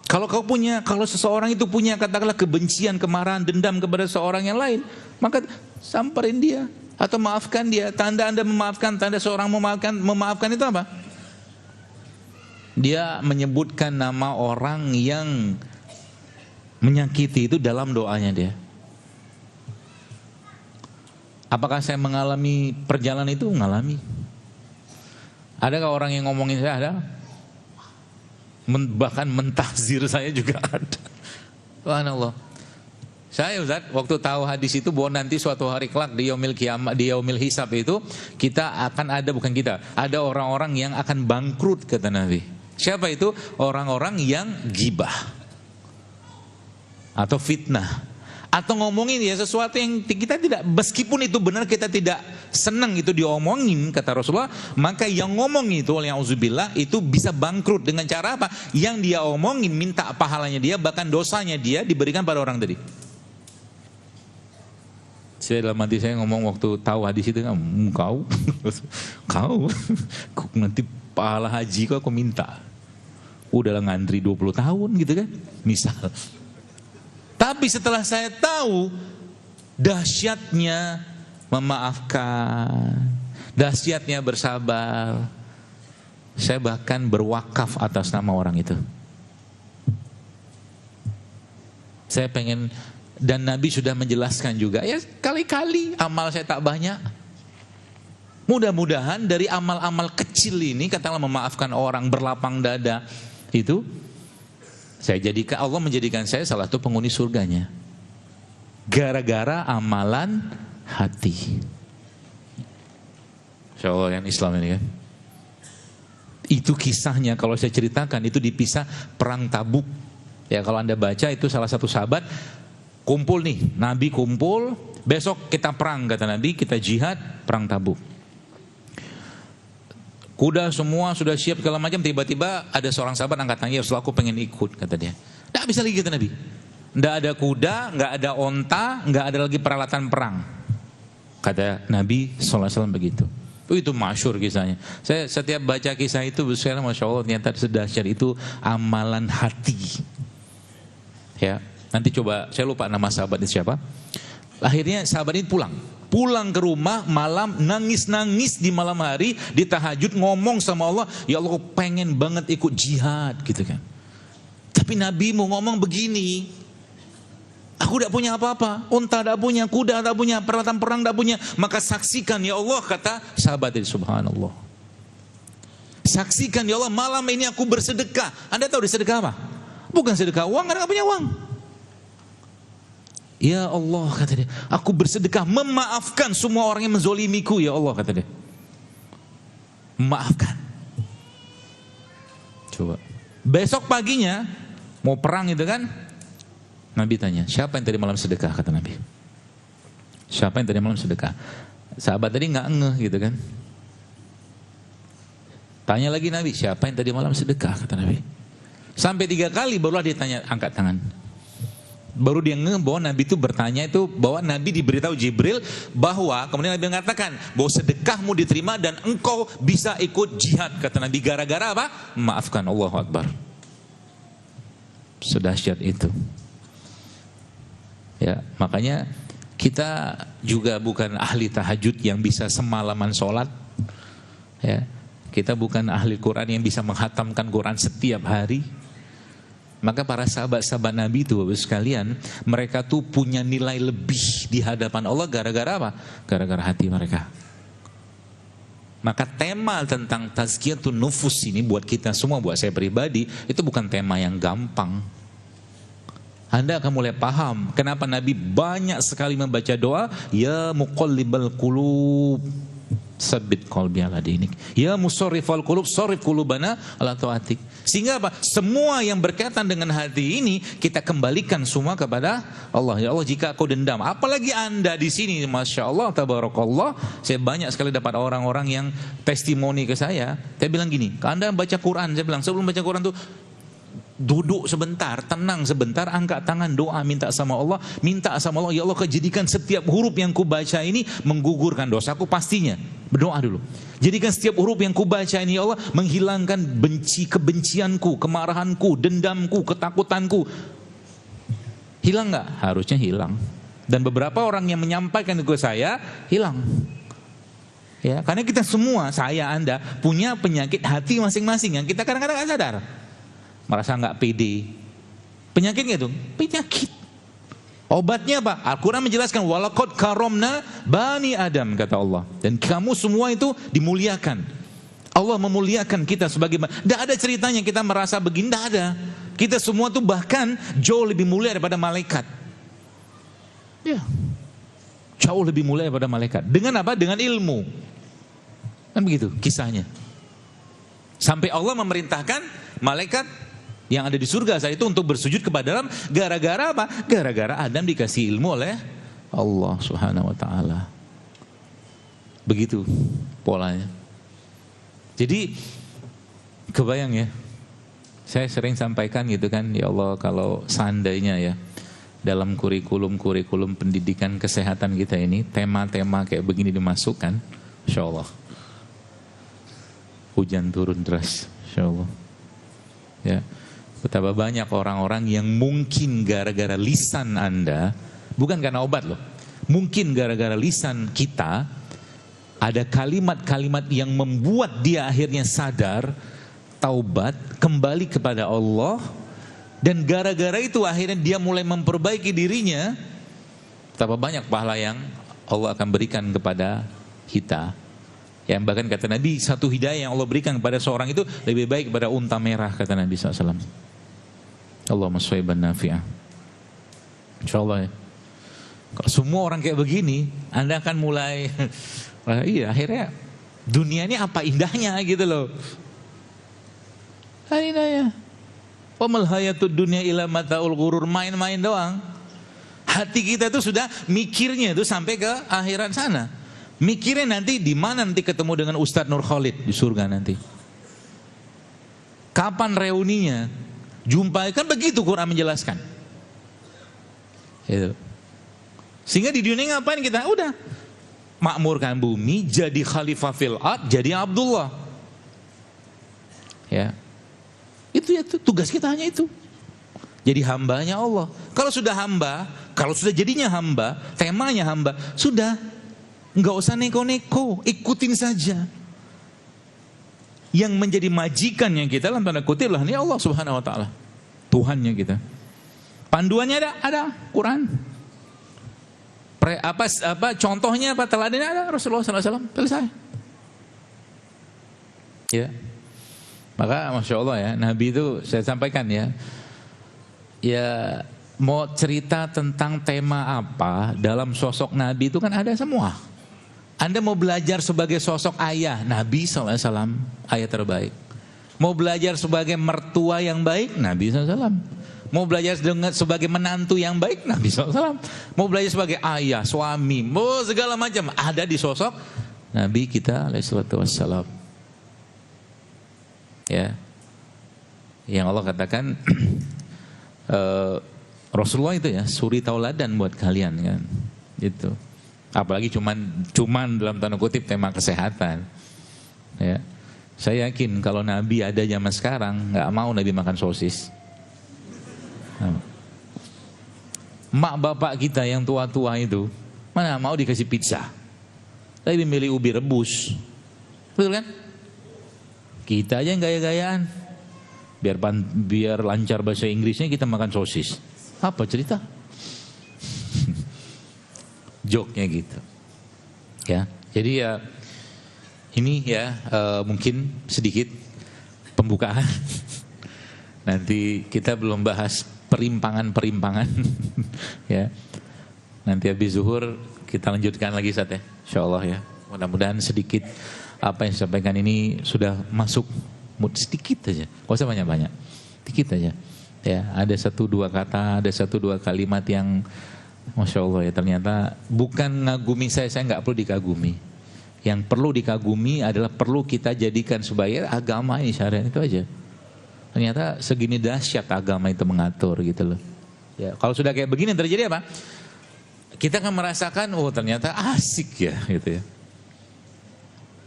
Kalau seseorang itu punya katakanlah kebencian, kemarahan, dendam kepada seorang yang lain, maka samperin dia atau maafkan dia. Tanda Anda memaafkan, tanda seorang memaafkan itu apa? Dia menyebutkan nama orang yang menyakiti itu dalam doanya dia. Apakah saya mengalami perjalanan itu? Mengalami. Adakah orang yang ngomongin saya? Ada. Bahkan mentahzir saya juga ada. Subhanallah. Saya Ustaz, waktu tahu hadis itu bahwa nanti suatu hari kelak di yaumil qiyamah, di yaumil hisab itu kita akan ada, bukan kita, ada orang-orang yang akan bangkrut, kata Nabi. Siapa itu? Orang-orang yang gibah. atau fitnah, atau ngomongin ya sesuatu yang kita tidak, meskipun itu benar kita tidak senang itu diomongin, kata Rasulullah, maka yang ngomong itu, auzubillah, itu bisa bangkrut dengan cara apa? Yang dia omongin minta pahalanya dia, bahkan dosanya dia diberikan pada orang tadi. Saya dalam hati saya ngomong waktu tahu hadis itu, kau nanti pahala haji kau aku minta. Udahlah ngantri 20 tahun gitu kan, misal. Tapi setelah saya tahu dahsyatnya memaafkan, dahsyatnya bersabar, saya bahkan berwakaf atas nama orang itu. Saya pengen, dan Nabi sudah menjelaskan juga, ya kali-kali amal saya tak banyak. Mudah-mudahan dari amal-amal kecil ini, katakanlah memaafkan orang, berlapang dada, itu Allah menjadikan saya salah satu penghuni surganya. Gara-gara amalan hati. Insya Allah yang Islam ini kan. Itu kisahnya kalau saya ceritakan itu dipisah perang Tabuk. Ya kalau Anda baca itu salah satu sahabat kumpul nih, Nabi kumpul, besok kita perang kata Nabi, kita jihad, perang Tabuk. Kuda semua sudah siap segala macam, tiba-tiba ada seorang sahabat angkat tangan, ya Rasulullah aku pengen ikut, kata dia. Tidak bisa lagi kata Nabi. Tidak ada kuda, nggak ada onta, nggak ada lagi peralatan perang. Kata Nabi SAW begitu. Itu masyhur kisahnya. Saya setiap baca kisah itu, saya Masya Allah ternyata sedahsyat itu amalan hati. Ya, nanti coba, saya lupa nama sahabat itu siapa. Akhirnya sahabat ini pulang ke rumah malam, nangis-nangis di malam hari, di tahajud ngomong sama Allah, ya Allah aku pengen banget ikut jihad gitu kan. Tapi Nabi mau ngomong begini, aku tidak punya apa-apa, unta tidak punya, kuda tidak punya, peralatan perang tidak punya, maka saksikan ya Allah, kata sahabat itu, subhanallah. Saksikan ya Allah, malam ini aku bersedekah. Anda tahu sedekah apa? Bukan sedekah uang, karena tidak punya uang. Ya Allah, kata dia, aku bersedekah memaafkan semua orang yang menzolimiku, ya Allah, kata dia. Maafkan. Coba. Besok paginya mau perang itu kan, Nabi tanya, siapa yang tadi malam sedekah, kata Nabi. Siapa yang tadi malam sedekah? Sahabat tadi nggak ngeh gitu kan. Tanya lagi Nabi, siapa yang tadi malam sedekah, kata Nabi. Sampai 3 kali barulah dia tanya, angkat tangan. Baru dia ngeh bahwa Nabi itu bertanya itu, bahwa Nabi diberitahu Jibril bahwa kemudian Nabi mengatakan bahwa sedekahmu diterima dan engkau bisa ikut jihad, kata Nabi, gara-gara apa? Maafkan. Allahu Akbar. Sedahsyat itu. Ya, makanya kita juga bukan ahli tahajud yang bisa semalaman sholat. Ya, kita bukan ahli Quran yang bisa menghatamkan Quran setiap hari. Maka para sahabat-sahabat Nabi itu Bapak sekalian, mereka tuh punya nilai lebih di hadapan Allah gara-gara apa? Gara-gara hati mereka. Maka tema tentang tazkiyatun nufus ini buat kita semua, buat saya pribadi, itu bukan tema yang gampang. Anda akan mulai paham kenapa Nabi banyak sekali membaca doa, ya muqallibal qulub sabbit qalbi ala dinik, ya musarrifal qulub sarrif qulubana ala taatik. Sehingga apa? Semua yang berkaitan dengan hati ini kita kembalikan semua kepada Allah. Ya Allah, jika Kau dendam, apalagi Anda di sini, Masya Allah, tabarakallah, saya banyak sekali dapat orang-orang yang testimoni ke saya. Saya bilang gini, Anda baca Quran, saya bilang sebelum baca Quran tuh duduk sebentar, tenang sebentar, angkat tangan, doa, minta sama Allah, ya Allah, jadikan setiap huruf yang kubaca ini menggugurkan dosaku pastinya. Berdoa dulu. Jadikan setiap huruf yang kubaca ini ya Allah menghilangkan kebencianku, kemarahanku, dendamku, ketakutanku. Hilang nggak? Harusnya hilang. Dan beberapa orang yang menyampaikan ke saya hilang. Ya, karena kita semua, saya, Anda punya penyakit hati masing-masing yang kita kadang-kadang nggak sadar. Merasa nggak pede. Penyakitnya itu penyakit. Obatnya apa? Al-Quran menjelaskan walaqad karomna bani Adam, kata Allah. Dan kamu semua itu dimuliakan. Allah memuliakan kita sebagai, tidak ada ceritanya kita merasa begini, tidak ada. Kita semua tuh bahkan jauh lebih mulia daripada malaikat. Ya, jauh lebih mulia daripada malaikat. Dengan apa? Dengan ilmu. Kan begitu kisahnya. Sampai Allah memerintahkan malaikat yang ada di surga saat itu untuk bersujud kepada Adam. Gara-gara apa? Gara-gara Adam dikasih ilmu oleh Allah Subhanahu wa taala. Begitu polanya. Jadi kebayang ya. Saya sering sampaikan gitu kan, ya Allah kalau seandainya ya dalam kurikulum pendidikan kesehatan kita ini tema-tema kayak begini dimasukkan, Insya Allah hujan turun deras, Insya Allah. Ya, betapa banyak orang-orang yang mungkin gara-gara lisan Anda, bukan karena obat loh, mungkin gara-gara lisan kita ada kalimat-kalimat yang membuat dia akhirnya sadar, taubat, kembali kepada Allah, dan gara-gara itu akhirnya dia mulai memperbaiki dirinya. Betapa banyak pahala yang Allah akan berikan kepada kita. Yang bahkan kata Nabi, satu hidayah yang Allah berikan kepada seorang itu lebih baik daripada unta merah, kata Nabi SAW. Allahumma shayban nafi'ah. InsyaAllah ya. Kalau semua orang kayak begini, Anda akan mulai iya akhirnya dunia ini apa indahnya gitu loh. Indahnya. Wamal hayatud dunya ila mataul ghurur, main-main doang. Hati kita tuh sudah mikirnya tuh sampai ke akhirat sana. Mikirnya nanti di mana nanti ketemu dengan Ustadz Nur Khalid di surga nanti. Kapan reuninya? Jumpai, kan begitu Quran menjelaskan. Itu. Sehingga di dunia ngapain kita? Udah makmurkan bumi, jadi khalifah fil ard, jadi Abdullah. Ya. Itu ya tugas kita hanya itu. Jadi hambanya Allah. Kalau sudah hamba, kalau sudah jadinya hamba, temanya hamba, sudah enggak usah neko-neko, ikutin saja. Yang menjadi majikannya kita dalam tanda kutip lah ini Allah Subhanahu wa taala. Tuhannya kita. Panduannya ada Quran. Contohnya apa teladannya ada Rasulullah SAW. Selesai. Ya. Maka Masya Allah ya, Nabi itu saya sampaikan ya. Ya mau cerita tentang tema apa dalam sosok Nabi itu kan ada semua. Anda mau belajar sebagai sosok ayah, Nabi SAW, ayah terbaik. Mau belajar sebagai mertua yang baik, Nabi SAW. Mau belajar sebagai menantu yang baik, Nabi SAW. Mau belajar sebagai ayah, suami, mau segala macam ada di sosok Nabi kita alaihissalam. Ya, yang Allah katakan Rasulullah itu ya suri tauladan buat kalian kan, gitu. Apalagi cuman dalam tanda kutip tema kesehatan. Ya, saya yakin kalau Nabi ada zaman sekarang nggak mau Nabi makan sosis. Mak bapak kita yang tua-tua itu mana mau dikasih pizza, tapi milih ubi rebus, betul kan? Kita aja yang gaya-gayaan, biar lancar bahasa Inggrisnya kita makan sosis. Apa cerita? Joknya gitu. Ya, jadi ya ini ya mungkin sedikit pembukaan. Nanti kita belum bahas perimpangan-perimpangan. Ya. Nanti habis zuhur kita lanjutkan lagi Ustaz ya. Insyaallah ya. Mudah-mudahan sedikit apa yang saya sampaikan ini sudah masuk sedikit aja, gak usah banyak-banyak, sedikit aja. Ya, ada 1-2 kata, ada 1-2 kalimat yang Masya Allah ya, ternyata bukan ngagumi saya nggak perlu dikagumi. Yang perlu dikagumi adalah perlu kita jadikan supaya agama ini syariat itu aja. Ternyata segini dahsyat agama itu mengatur gitu loh. Ya, kalau sudah kayak begini terjadi apa? Kita akan merasakan, oh ternyata asik ya gitu ya.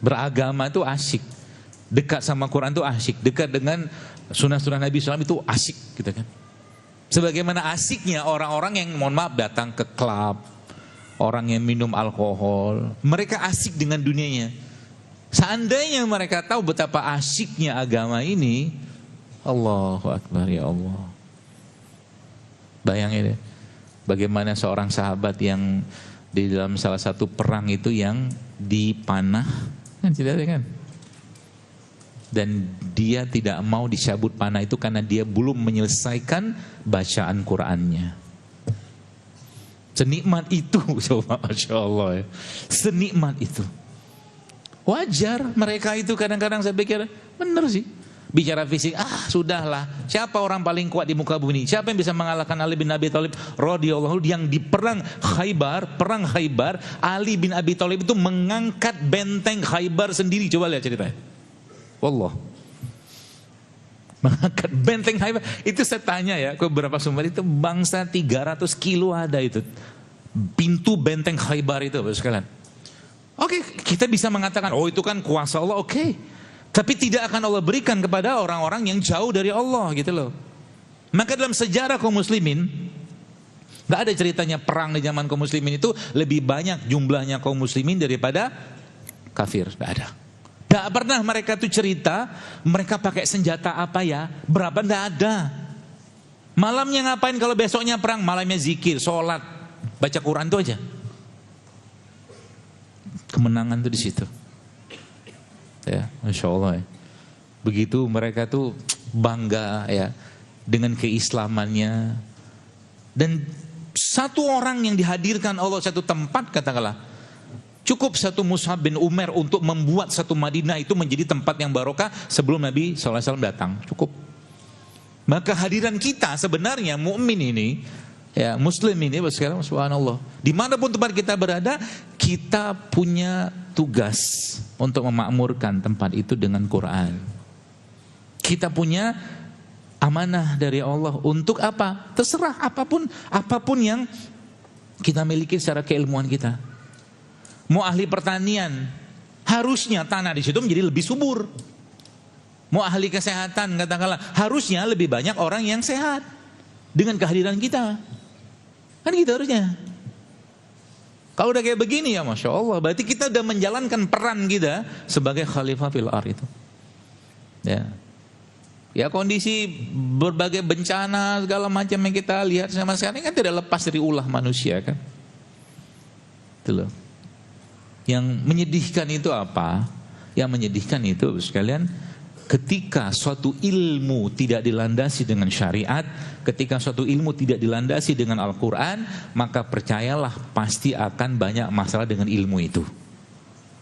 Beragama itu asik, dekat sama Quran itu asik, dekat dengan sunnah-sunnah Nabi SAW itu asik gitu kan. Sebagaimana asiknya orang-orang yang mohon maaf datang ke klub, orang yang minum alkohol, mereka asik dengan dunianya. Seandainya mereka tahu betapa asiknya agama ini, Allahu Akbar ya Allah. Bayangin deh, bagaimana seorang sahabat yang di dalam salah satu perang itu yang dipanah, kan ceritanya kan, dan dia tidak mau dicabut panah itu karena dia belum menyelesaikan bacaan Qurannya. Senikmat itu, coba Masya Allah ya, senikmat itu. Wajar mereka itu kadang-kadang saya pikir benar sih, Bicara fisik, sudahlah. Siapa orang paling kuat di muka bumi? Siapa yang bisa mengalahkan Ali bin Abi Thalib radhiyallahu anhu yang di perang Khaybar, Ali bin Abi Thalib itu mengangkat benteng Khaybar sendiri. Coba lihat ceritanya. Wallah. Mengangkat benteng Khaybar. Itu saya tanya ya ke beberapa sumber, itu bangsa 300 kilo ada itu. Pintu benteng Khaybar itu, Bapak sekalian. Oke, kita bisa mengatakan, oh itu kan kuasa Allah, oke. Tapi tidak akan Allah berikan kepada orang-orang yang jauh dari Allah gitu loh. Maka dalam sejarah kaum muslimin, gak ada ceritanya perang di zaman kaum muslimin itu lebih banyak jumlahnya kaum muslimin daripada kafir. Gak ada. Gak pernah mereka tuh cerita mereka pakai senjata apa ya, berapa, gak ada. Malamnya ngapain kalau besoknya perang? Malamnya zikir, sholat, baca Quran itu aja. Kemenangan tuh di situ. Ya, Masya Allah ya. Begitu mereka tuh bangga ya dengan keislamannya. Dan satu orang yang dihadirkan Allah satu tempat, katakanlah cukup satu Mus'ab bin Umair untuk membuat satu Madinah itu menjadi tempat yang barokah sebelum Nabi SAW datang. Cukup. Maka hadiran kita sebenarnya mukmin ini, ya muslim ini sekarang subhanallah, dimanapun tempat kita berada, kita punya tugas untuk memakmurkan tempat itu dengan Quran. Kita punya amanah dari Allah untuk apa? Terserah apapun yang kita miliki secara keilmuan kita. Mau ahli pertanian, harusnya tanah di situ menjadi lebih subur. Mau ahli kesehatan, katakanlah, harusnya lebih banyak orang yang sehat dengan kehadiran kita. Kan gitu harusnya. Kalau udah kayak begini ya Masya Allah, berarti kita udah menjalankan peran kita sebagai khalifah fil ardh itu. Ya kondisi berbagai bencana segala macam yang kita lihat sama sekarang kan tidak lepas dari ulah manusia kan. Itu loh. Yang menyedihkan itu apa? Yang menyedihkan itu sekalian, ketika suatu ilmu tidak dilandasi dengan syariat, ketika suatu ilmu tidak dilandasi dengan Al-Quran, maka percayalah pasti akan banyak masalah dengan ilmu itu.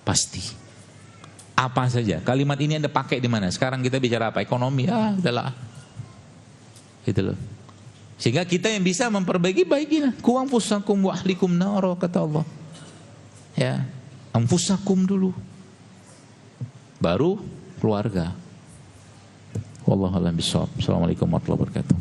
Pasti. Apa saja. Kalimat ini Anda pakai di mana? Sekarang kita bicara apa? Ekonomi. Udahlah. Gitu loh. Sehingga kita yang bisa memperbaiki, baikilah. Ku anfusakum wa ahlikum naro, kata Allah. Ya. Anfusakum dulu. Baru keluarga. Wallahu a'lam bishawab. Assalamualaikum warahmatullahi wabarakatuh.